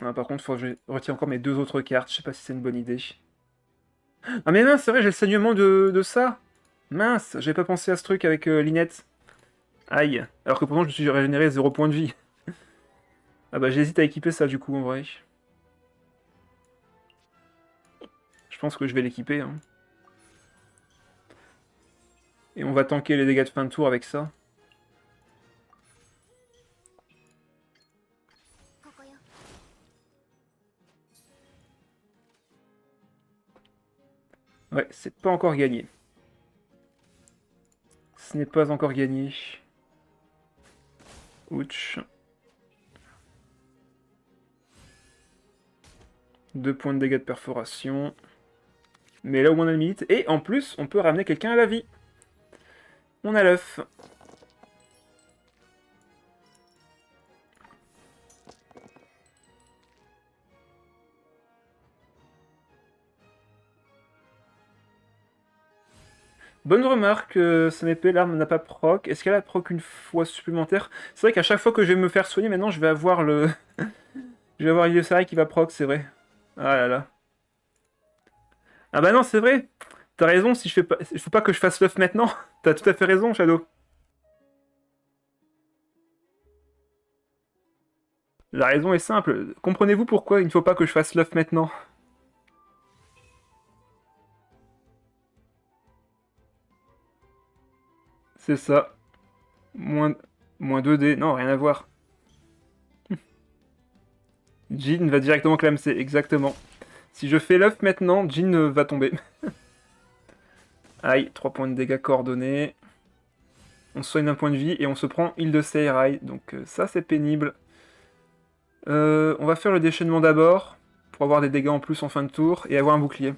Ah, par contre, faut que je retire encore mes 2 autres cartes. Je sais pas si c'est une bonne idée. Ah mais mince, c'est vrai, j'ai le saignement de ça. Mince, j'avais pas pensé à ce truc avec Lynette. Aïe. Alors que pourtant, je me suis régénéré 0 points de vie. Ah bah, j'hésite à équiper ça du coup, en vrai. Je pense que je vais l'équiper. Hein. Et on va tanker les dégâts de fin de tour avec ça. Ouais, c'est pas encore gagné. Ce n'est pas encore gagné. Ouch. 2 points de dégâts de perforation. Mais là où on a le limite. Et en plus, on peut ramener quelqu'un à la vie. On a l'œuf. Bonne remarque, Samépé, l'arme n'a pas proc. Est-ce qu'elle a proc une fois supplémentaire? C'est vrai qu'à chaque fois que je vais me faire soigner, maintenant je vais avoir le... je vais avoir Iliosari qui va proc, c'est vrai. Ah là là. Ah bah non, c'est vrai. T'as raison, si je fais pas... il faut pas que je fasse l'œuf maintenant. T'as tout à fait raison, Shadow. La raison est simple. Comprenez-vous pourquoi il ne faut pas que je fasse l'œuf maintenant? C'est ça. Moins... Moins 2D. Non, rien à voir. Jin va directement clamser, exactement. Si je fais l'œuf maintenant, Jin va tomber. Aïe, 3 points de dégâts coordonnés. On se soigne d'un point de vie et on se prend île de Seirai. Donc ça, c'est pénible. On va faire le déchaînement d'abord, pour avoir des dégâts en plus en fin de tour, et avoir un bouclier.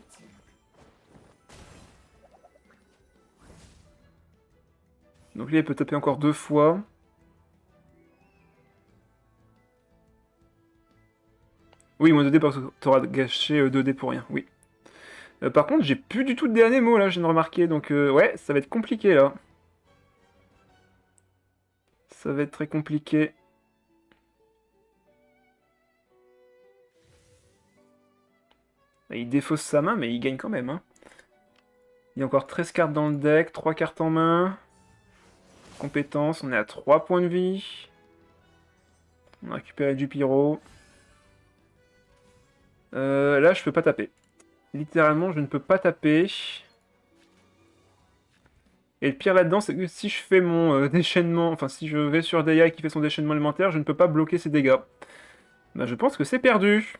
Donc lui, il peut taper encore 2 fois. Oui, moins 2D parce que t'auras gâché 2D pour rien, oui. Par contre, j'ai plus du tout de dernier mot, là, je viens de remarquer, donc ouais, ça va être compliqué, là. Ça va être très compliqué. Il défausse sa main, mais il gagne quand même, hein. Il y a encore 13 cartes dans le deck, 3 cartes en main. Compétences, on est à 3 points de vie. On a récupéré du pyro. Là, je peux pas taper. Littéralement, je ne peux pas taper. Et le pire là-dedans, c'est que si je fais mon déchaînement, enfin si je vais sur Deia qui fait son déchaînement élémentaire, je ne peux pas bloquer ses dégâts. Bah, je pense que c'est perdu.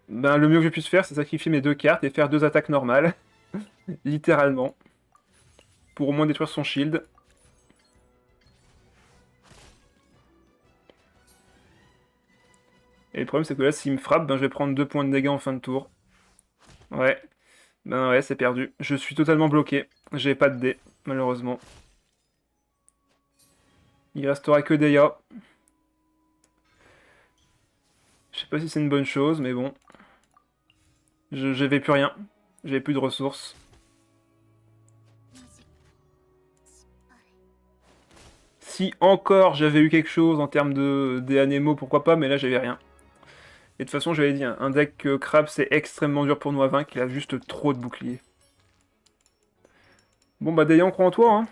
Ben, le mieux que je puisse faire, c'est sacrifier mes 2 cartes et faire 2 attaques normales. Littéralement. Pour au moins détruire son shield. Et le problème, c'est que là, s'il me frappe, ben, je vais prendre 2 points de dégâts en fin de tour. Ouais. Ben ouais, c'est perdu. Je suis totalement bloqué. J'ai pas de dés, malheureusement. Il restera que Deia. Je sais pas si c'est une bonne chose, mais bon. J'avais plus rien. J'avais plus de ressources. Si encore j'avais eu quelque chose en termes de des Anemo, pourquoi pas, mais là j'avais rien. Et de toute façon, j'avais dit, hein, un deck Crab c'est extrêmement dur pour nous à vaincre, il a juste trop de boucliers. Bon bah Deia, on croit en toi, hein.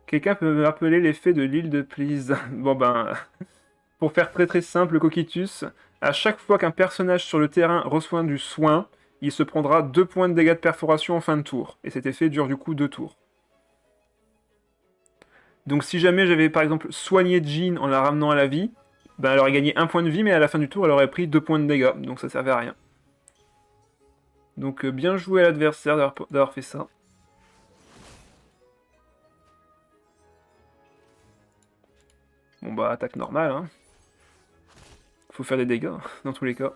Quelqu'un peut me rappeler l'effet de l'île de Please? Bon ben, pour faire très très simple, Coquitus, à chaque fois qu'un personnage sur le terrain reçoit du soin, il se prendra 2 points de dégâts de perforation en fin de tour. Et cet effet dure du coup 2 tours. Donc si jamais j'avais par exemple soigné Jean en la ramenant à la vie, ben elle aurait gagné 1 point de vie, mais à la fin du tour elle aurait pris 2 points de dégâts, donc ça servait à rien. Donc bien joué à l'adversaire d'avoir fait ça. Bon bah attaque normale, hein. Faut faire des dégâts, dans tous les cas.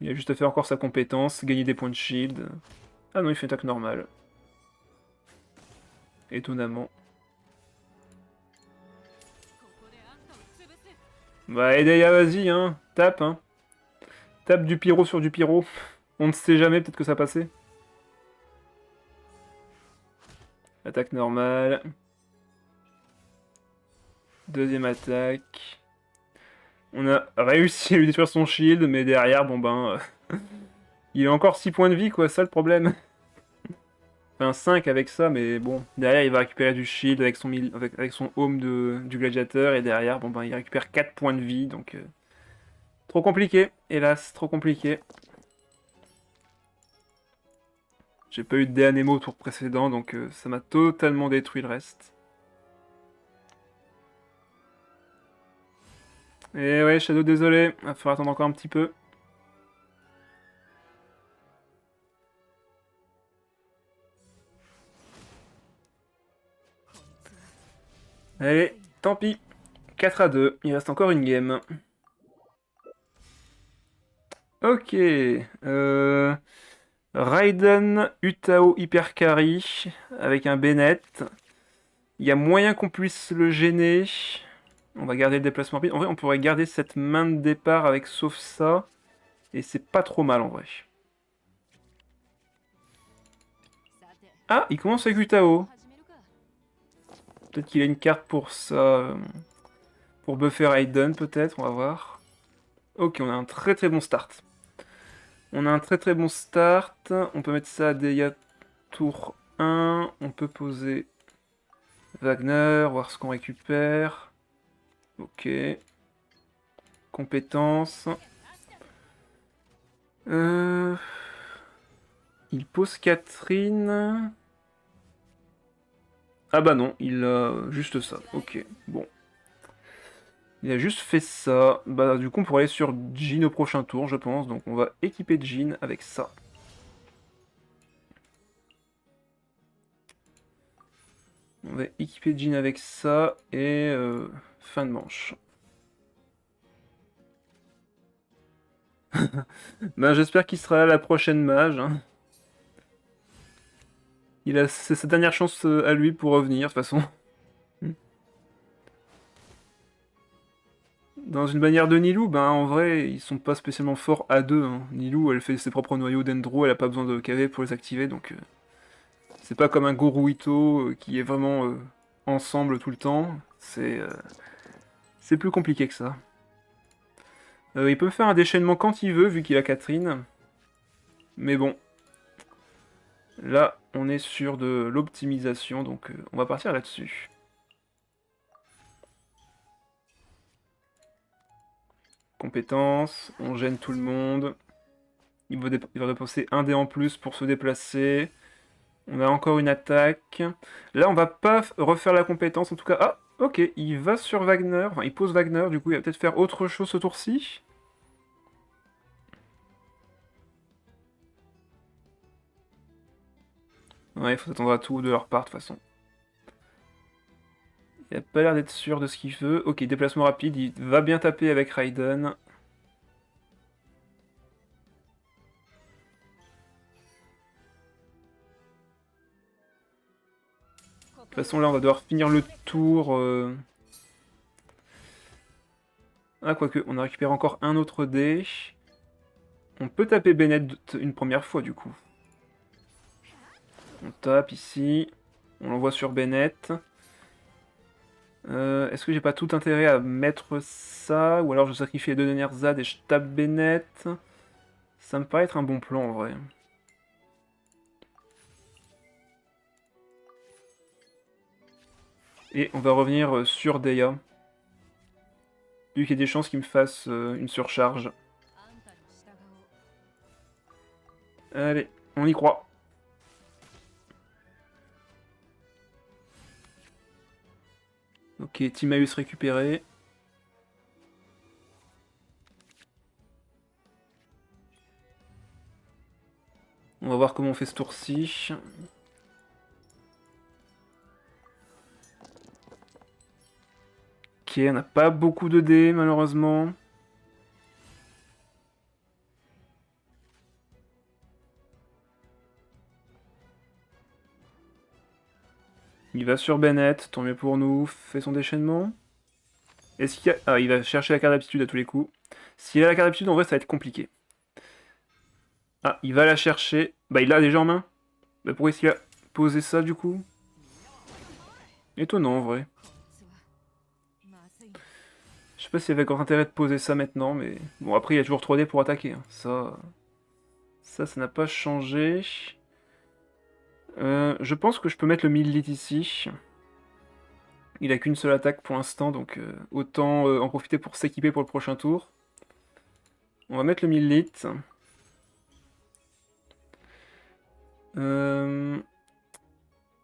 Il a juste à faire encore sa compétence, gagner des points de shield. Ah non, il fait une attaque normale. Étonnamment. Bah Edeya, vas-y, hein. Tape, hein. Tape du pyro sur du pyro. On ne sait jamais, peut-être que ça passait. Attaque normale. Deuxième attaque. On a réussi à lui détruire son shield, mais derrière, bon ben... il a encore 6 points de vie, quoi, ça le problème. Enfin, 5 avec ça, mais bon. Derrière, il va récupérer du shield avec son home du gladiateur, et derrière, bon ben, il récupère 4 points de vie, donc... trop compliqué, hélas, trop compliqué. J'ai pas eu de Anemo au tour précédent, donc ça m'a totalement détruit le reste. Et ouais, Shadow, désolé, il va falloir attendre encore un petit peu. Allez, tant pis. 4 à 2, il reste encore une game. Ok. Raiden, Utao, Hypercarry, avec un Bennett. Il y a moyen qu'on puisse le gêner. On va garder le déplacement rapide. En vrai, on pourrait garder cette main de départ avec sauf ça. Et c'est pas trop mal en vrai. Ah, il commence avec Utao. Peut-être qu'il a une carte pour ça. Pour buffer Raiden, peut-être, on va voir. Ok, on a un très très bon start. On a un très très bon start. On peut mettre ça à Deya tour 1. On peut poser Wagner, voir ce qu'on récupère. Ok. Compétences. Euh... Il pose Catherine. Ah bah non, il a juste ça. Ok, bon. Il a juste fait ça. Bah du coup on pourrait aller sur Jean au prochain tour je pense. Donc on va équiper Jean avec ça. On va équiper Jean avec ça et fin de manche. Ben j'espère qu'il sera à la prochaine mage. Hein. C'est sa dernière chance à lui pour revenir de toute façon. Dans une bannière de Nilou, ben en vrai, ils sont pas spécialement forts à deux. Hein. Nilou, elle fait ses propres noyaux d'Endro, elle a pas besoin de KV pour les activer, donc c'est pas comme un Goruito qui est vraiment ensemble tout le temps. C'est plus compliqué que ça. Il peut faire un déchaînement quand il veut, vu qu'il a Catherine. Mais bon, là, on est sur de l'optimisation, donc on va partir là-dessus. Compétences, on gêne tout le monde. Il va dépenser un dé en plus pour se déplacer. On a encore une attaque. Là, on va pas refaire la compétence, en tout cas. Ah, ok, il va sur Wagner. Enfin, il pose Wagner, du coup, il va peut-être faire autre chose ce tour-ci. Ouais, il faut s'attendre à tout de leur part, de toute façon. Il a pas l'air d'être sûr de ce qu'il veut. Ok, déplacement rapide, il va bien taper avec Raiden. De toute façon, là, on va devoir finir le tour. Ah, quoique, on a récupéré encore un autre dé. On peut taper Bennett une première fois, du coup. On tape ici. On l'envoie sur Bennett. Est-ce que j'ai pas tout intérêt à mettre ça? Ou alors je sacrifie les deux dernières ZAD et je tape Bennett? Ça me paraît être un bon plan, en vrai. Et on va revenir sur Deya. Vu qu'il y a des chances qu'il me fasse une surcharge. Allez, on y croit. Ok, Timaeus récupéré. On va voir comment on fait ce tour-ci. Ok, on n'a pas beaucoup de dés, malheureusement. Il va sur Bennett, tant mieux pour nous. Fait son déchaînement. Est-ce qu'il y a... Ah, il va chercher la carte d'aptitude à tous les coups. S'il a la carte d'aptitude, en vrai, ça va être compliqué. Ah, il va la chercher. Bah, il l'a déjà en main. Bah, pourquoi est-ce qu'il a posé ça, du coup? Étonnant, en vrai. Je sais pas s'il y avait encore intérêt de poser ça maintenant, mais... Bon, après, il y a toujours 3D pour attaquer. Hein. Ça n'a pas changé. Je pense que je peux mettre le Millit ici. Il a qu'une seule attaque pour l'instant, donc autant en profiter pour s'équiper pour le prochain tour. On va mettre le Millit.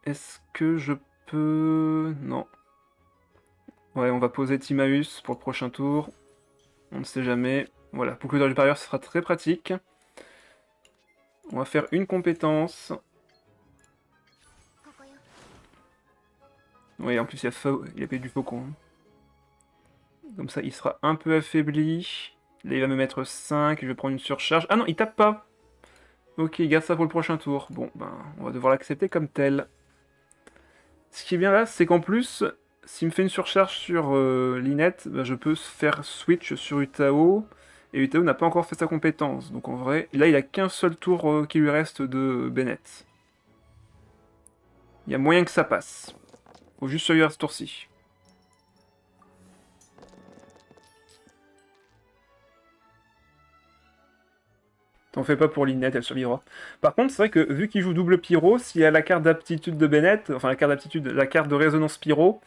Est-ce que je peux... Non. Ouais, on va poser Timaeus pour le prochain tour. On ne sait jamais. Voilà, pour que du parieur, ce sera très pratique. On va faire une compétence. Oui, en plus il a payé du faucon. Comme ça, il sera un peu affaibli. Là, il va me mettre 5, je vais prendre une surcharge. Ah non, il tape pas. Ok, il garde ça pour le prochain tour. Bon, ben, on va devoir l'accepter comme tel. Ce qui est bien là, c'est qu'en plus, s'il me fait une surcharge sur Linette, ben, je peux faire switch sur Utao. Et Utao n'a pas encore fait sa compétence. Donc en vrai, là, il a qu'un seul tour qui lui reste de Bennett. Il y a moyen que ça passe. Faut juste survivre à ce tour-ci. T'en fais pas pour Linette, elle survivra. Par contre, c'est vrai que vu qu'il joue double pyro, s'il y a la carte d'aptitude de Bennett, enfin la carte d'aptitude, la carte de résonance pyro,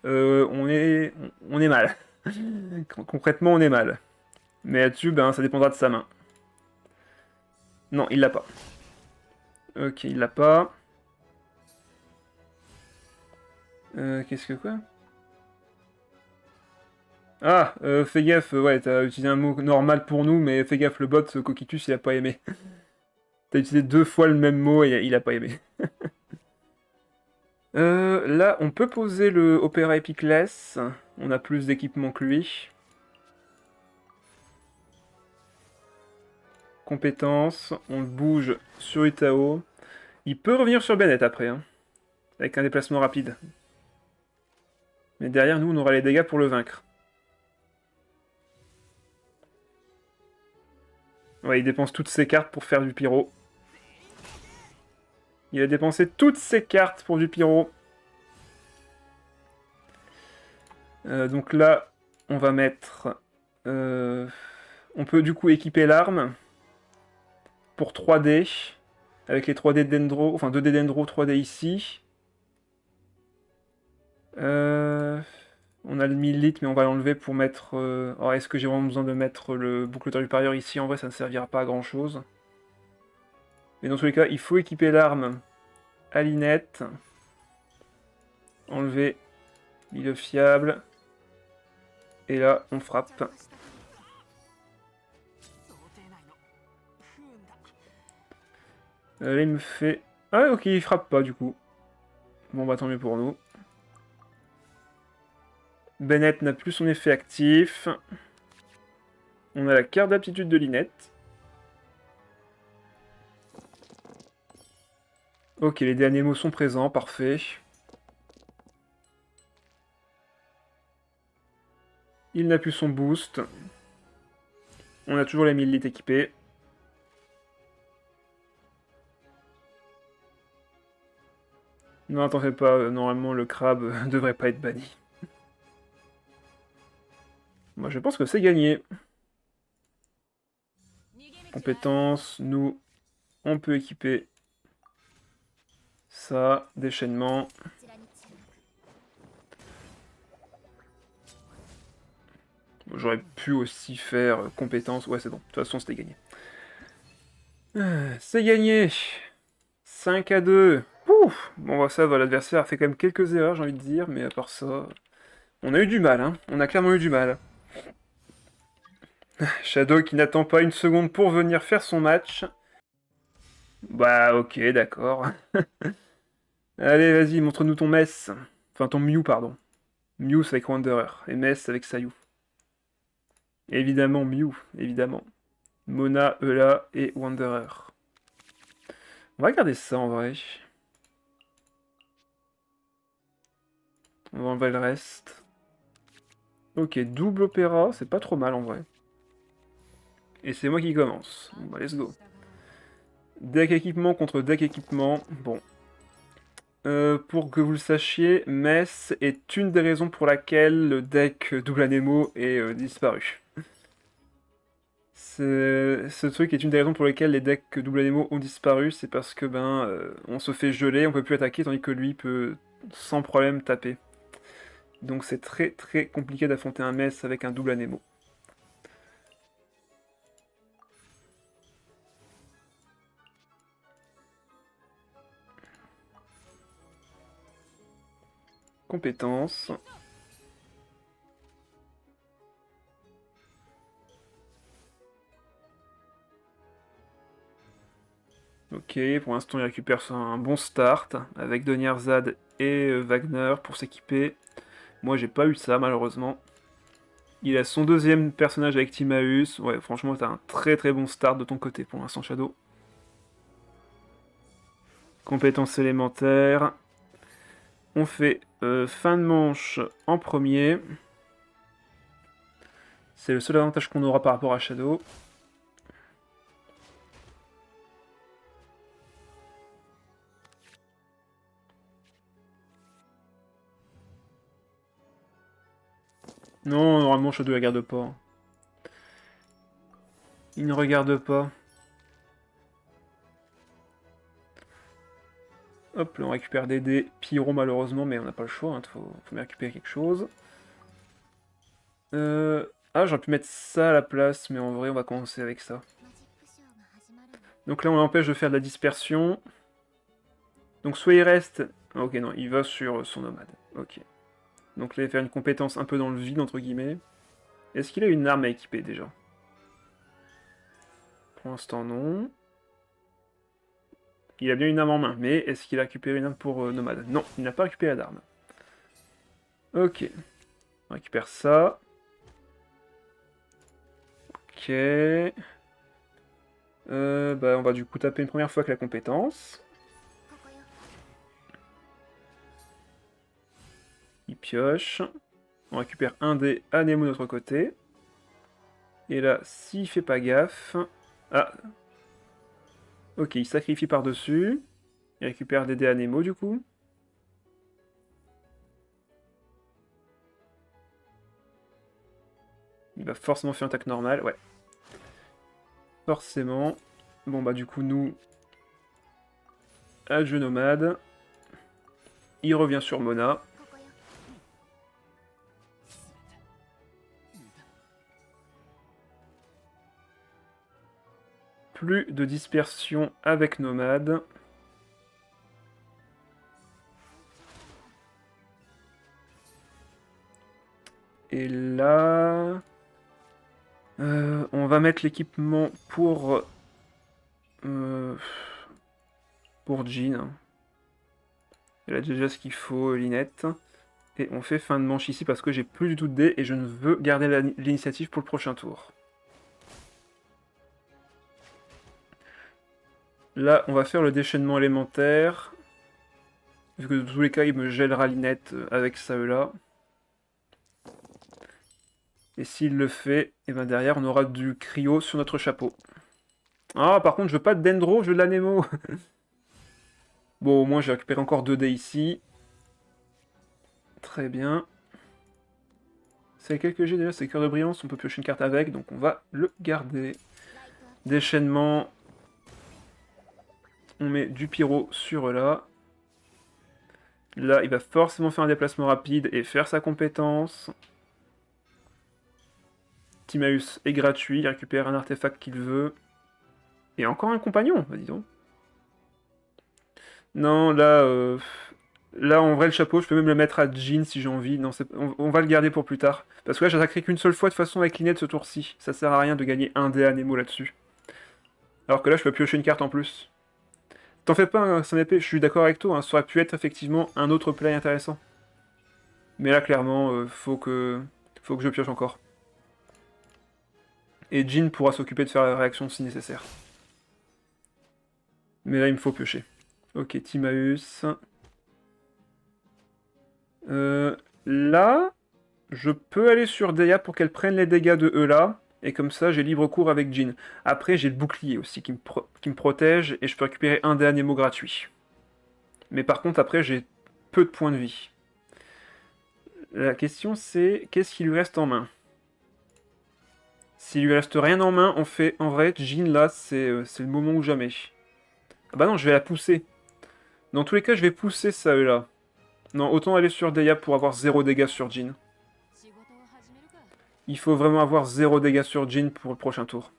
on est mal. Concrètement, on est mal. Mais là-dessus, ben, ça dépendra de sa main. Non, il l'a pas. Ok, il l'a pas. Qu'est-ce que quoi? Ah, fais gaffe, ouais, t'as utilisé un mot normal pour nous, mais fais gaffe, le bot, Coquitus, il a pas aimé. T'as utilisé 2 fois le même mot et il a pas aimé. Là, on peut poser le Opera Epicless. On a plus d'équipement que lui. Compétences, on le bouge sur Utao. Il peut revenir sur Bennett après, hein, avec un déplacement rapide. Mais derrière nous, on aura les dégâts pour le vaincre. Ouais, il dépense toutes ses cartes pour faire du pyro. Il a dépensé toutes ses cartes pour du pyro. Donc là, on va mettre... on peut du coup équiper l'arme pour 3D. Avec les 3D de Dendro, enfin 2D Dendro, 3D ici. On a le 1000 litres, mais on va l'enlever pour mettre... Alors, est-ce que j'ai vraiment besoin de mettre le boucleteur du parieur ici? En vrai, ça ne servira pas à grand-chose. Mais dans tous les cas, il faut équiper l'arme à Linette. Enlever l'île fiable. Et là, on frappe. Là, il me fait... Ah, ok, il frappe pas, du coup. Bon, bah, tant mieux pour nous. Bennett n'a plus son effet actif. On a la carte d'aptitude de Linette. Ok, les derniers mots sont présents, parfait. Il n'a plus son boost. On a toujours les 1000 litres équipés. Non, t'en fais pas, normalement le crabe devrait pas être banni. Moi je pense que c'est gagné. Compétences, nous, on peut équiper ça, déchaînement. J'aurais pu aussi faire compétences, ouais c'est bon, de toute façon c'était gagné. C'est gagné 5-2. Ouf. Bon bah ça va, l'adversaire a fait quand même quelques erreurs j'ai envie de dire, mais à part ça... On a eu du mal, hein. On a clairement eu du mal. Shadow qui n'attend pas une seconde pour venir faire son match. Bah ok, d'accord. Allez, vas-y, montre-nous ton Mess. Enfin, ton Mew, pardon. Mew, c'est avec Wanderer. Et Mess avec Sayu. Évidemment, Mew, évidemment. Mona, Eula et Wanderer. On va regarder ça, en vrai. On va enlever le reste. Ok, double opéra, c'est pas trop mal, en vrai. Et c'est moi qui commence. Bon, bah, let's go. Deck équipement contre deck équipement. Bon. Pour que vous le sachiez, Mess est une des raisons pour laquelle le deck Double Anemo est disparu. Ce truc est une des raisons pour lesquelles les decks Double Anemo ont disparu, c'est parce que on se fait geler, on peut plus attaquer, tandis que lui peut sans problème taper. Donc c'est très très compliqué d'affronter un Mess avec un Double Anemo. Compétences. Ok, Ok, pour l'instant il récupère un bon start avec Donnierzad et Wagner pour s'équiper. Moi j'ai pas eu ça malheureusement. Il a son deuxième personnage avec Timaeus. Ouais, franchement t'as un très très bon start de ton côté pour l'instant Shadow. Compétences élémentaires. On fait fin de manche en premier. C'est le seul avantage qu'on aura par rapport à Shadow. Non, normalement Shadow ne regarde pas. Il ne regarde pas. Hop, là on récupère des dés. Pyro malheureusement, mais on n'a pas le choix, hein, faut bien récupérer quelque chose. Ah, j'aurais pu mettre ça à la place, mais en vrai on va commencer avec ça. Donc là on l'empêche de faire de la dispersion. Donc soit il reste... Ok, non, il va sur son nomade. Ok. Donc là il va faire une compétence un peu dans le vide, entre guillemets. Est-ce qu'il a une arme à équiper déjà? Pour l'instant non. Il a bien une arme en main, mais est-ce qu'il a récupéré une arme pour nomade? Non, il n'a pas récupéré d'arme. Ok. On récupère ça. Ok. Bah, on va du coup taper une première fois avec la compétence. Il pioche. On récupère un dé à Nemo de notre côté. Et là, s'il fait pas gaffe... Ah. Ok, il sacrifie par-dessus. Il récupère des dés à Nemo du coup. Il va forcément faire une attaque normale, ouais. Forcément. Bon bah du coup nous... Adieu nomade. Il revient sur Mona. Plus de dispersion avec nomade. Et là... on va mettre l'équipement pour Jean. Elle a déjà ce qu'il faut, Linette. Et on fait fin de manche ici parce que j'ai plus du tout de dés et je ne veux garder l'initiative pour le prochain tour. Là, on va faire le déchaînement élémentaire. Vu que dans tous les cas, il me gèlera Linette avec ça là. Et s'il le fait, et ben derrière, on aura du cryo sur notre chapeau. Ah, par contre, je veux pas de Dendro, je veux de l'Anemo. Bon, au moins, j'ai récupéré encore 2 dés ici. Très bien. C'est quelques G déjà, c'est cœur de brillance, on peut piocher une carte avec, donc on va le garder. Déchaînement. On met du pyro sur là. Là, il va forcément faire un déplacement rapide et faire sa compétence. Timaeus est gratuit, il récupère un artefact qu'il veut. Et encore un compagnon, bah dis donc. Non, là, là, en vrai, le chapeau, je peux même le mettre à Jean si j'ai envie. Non, on va le garder pour plus tard. Parce que là, j'attaquerai qu'une seule fois de façon avec Linette ce tour-ci. Ça sert à rien de gagner un dé à Nemo là-dessus. Alors que là, je peux piocher une carte en plus. T'en fais pas, hein, son épée, je suis d'accord avec toi, hein, ça aurait pu être effectivement un autre play intéressant. Mais là, clairement, faut que je pioche encore. Et Jean pourra s'occuper de faire la réaction si nécessaire. Mais là, il me faut piocher. Ok, Timaeus. Là, je peux aller sur Deia pour qu'elle prenne les dégâts de eux là. Et comme ça, j'ai libre cours avec Jean. Après, j'ai le bouclier aussi qui me protège et je peux récupérer un dé Anemo gratuit. Mais par contre, après, j'ai peu de points de vie. La question c'est, qu'est-ce qui lui reste en main? S'il lui reste rien en main, on fait... En vrai, Jean, là, c'est le moment ou jamais. Ah bah non, je vais la pousser. Dans tous les cas, je vais pousser ça, là. Non, autant aller sur Deia pour avoir 0 dégâts sur Jean. Il faut vraiment avoir 0 dégâts sur Jean pour le prochain tour.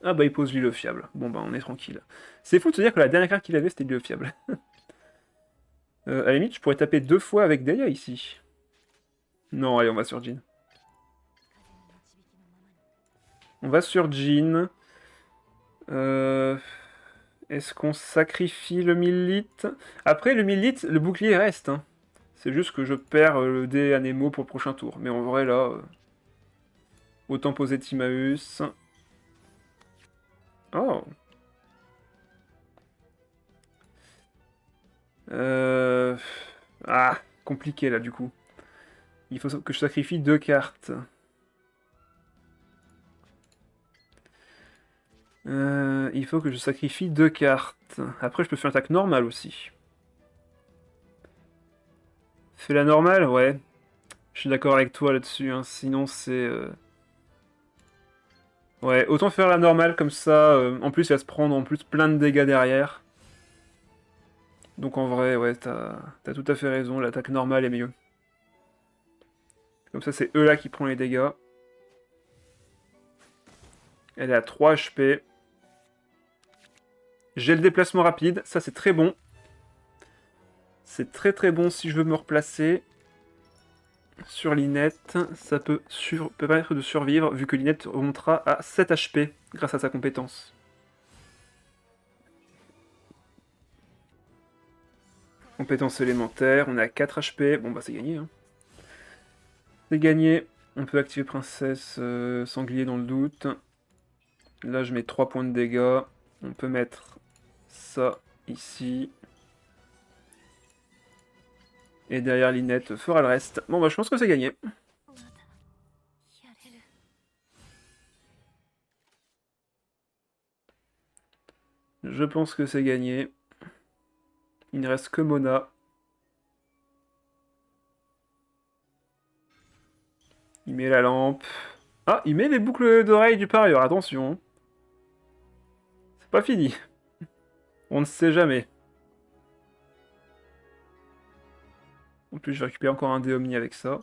Ah bah il pose l'île fiable. Bon bah on est tranquille. C'est fou de se dire que la dernière carte qu'il avait c'était l'île fiable. À la limite je pourrais taper 2 fois avec Deia ici. Non allez on va sur Jean. On va sur Jean. Est-ce qu'on sacrifie le 1000 litres? Après, le 1000 litres, le bouclier reste. Hein. C'est juste que je perds le dé Anemo pour le prochain tour. Mais en vrai, là, autant poser Timaeus. Oh. Ah, compliqué là, du coup. Il faut que je sacrifie 2 cartes. Il faut que je sacrifie 2 cartes. Après, je peux faire une attaque normale aussi. Fais la normale, ouais. Je suis d'accord avec toi là-dessus, hein. Sinon c'est... Ouais, autant faire la normale comme ça. En plus, il va se prendre en plus plein de dégâts derrière. Donc en vrai, ouais, t'as tout à fait raison, l'attaque normale est mieux. Comme ça, c'est Eula qui prend les dégâts. Elle est à 3 HP. J'ai le déplacement rapide, ça c'est très bon. C'est très très bon si je veux me replacer. Sur Linette, ça peut permettre de survivre, vu que Linette remontera à 7 HP grâce à sa compétence. Compétence élémentaire, on est à 4 HP, bon bah c'est gagné. Hein. C'est gagné, on peut activer Princesse Sanglier dans le doute. Là je mets 3 points de dégâts, on peut mettre ça ici. Et derrière Linette fera le reste. Bon bah je pense que c'est gagné. Je pense que c'est gagné. Il ne reste que Mona. Il met la lampe. Ah, il met les boucles d'oreilles du parieur, attention. C'est pas fini. On ne sait jamais. En plus, je vais récupérer encore un dé Omni avec ça.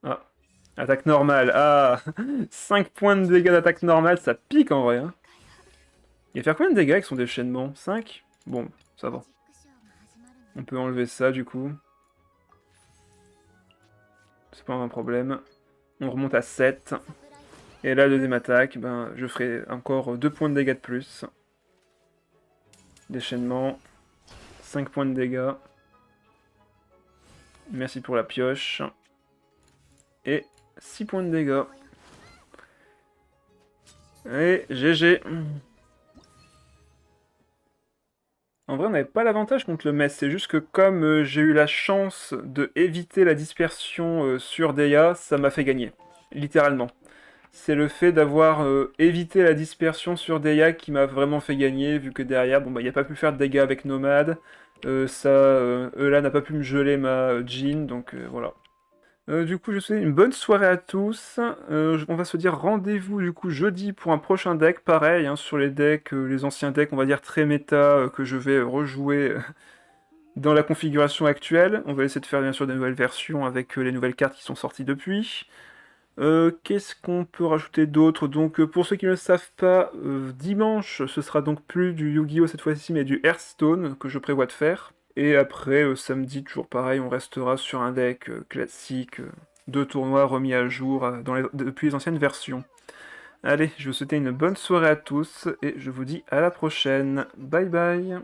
Ah, attaque normale. Ah, 5 points de dégâts d'attaque normale, ça pique en vrai. Hein. Il va faire combien de dégâts avec son déchaînement? 5? Bon, ça va. On peut enlever ça du coup. C'est pas un problème. On remonte à 7. Et là, deuxième attaque, ben, je ferai encore 2 points de dégâts de plus. Déchaînement. 5 points de dégâts. Merci pour la pioche. Et 6 points de dégâts. Et GG. En vrai, on n'avait pas l'avantage contre le Metz. C'est juste que comme j'ai eu la chance de éviter la dispersion sur Deya, ça m'a fait gagner. Littéralement. C'est le fait d'avoir évité la dispersion sur Deya qui m'a vraiment fait gagner, vu que derrière, bon bah il n'y a pas pu faire de dégâts avec Nomade. Là n'a pas pu me geler ma Jean, donc voilà. Du coup, je vous souhaite une bonne soirée à tous. On va se dire rendez-vous du coup jeudi pour un prochain deck. Pareil, hein, sur les decks, les anciens decks, on va dire très méta, que je vais rejouer dans la configuration actuelle. On va essayer de faire bien sûr des nouvelles versions avec les nouvelles cartes qui sont sorties depuis. Qu'est-ce qu'on peut rajouter d'autre? Donc pour ceux qui ne le savent pas, dimanche, ce sera donc plus du Yu-Gi-Oh cette fois-ci, mais du Hearthstone que je prévois de faire. Et après, samedi, toujours pareil, on restera sur un deck classique de tournoi remis à jour depuis les anciennes versions. Allez, je vous souhaite une bonne soirée à tous, et je vous dis à la prochaine. Bye bye.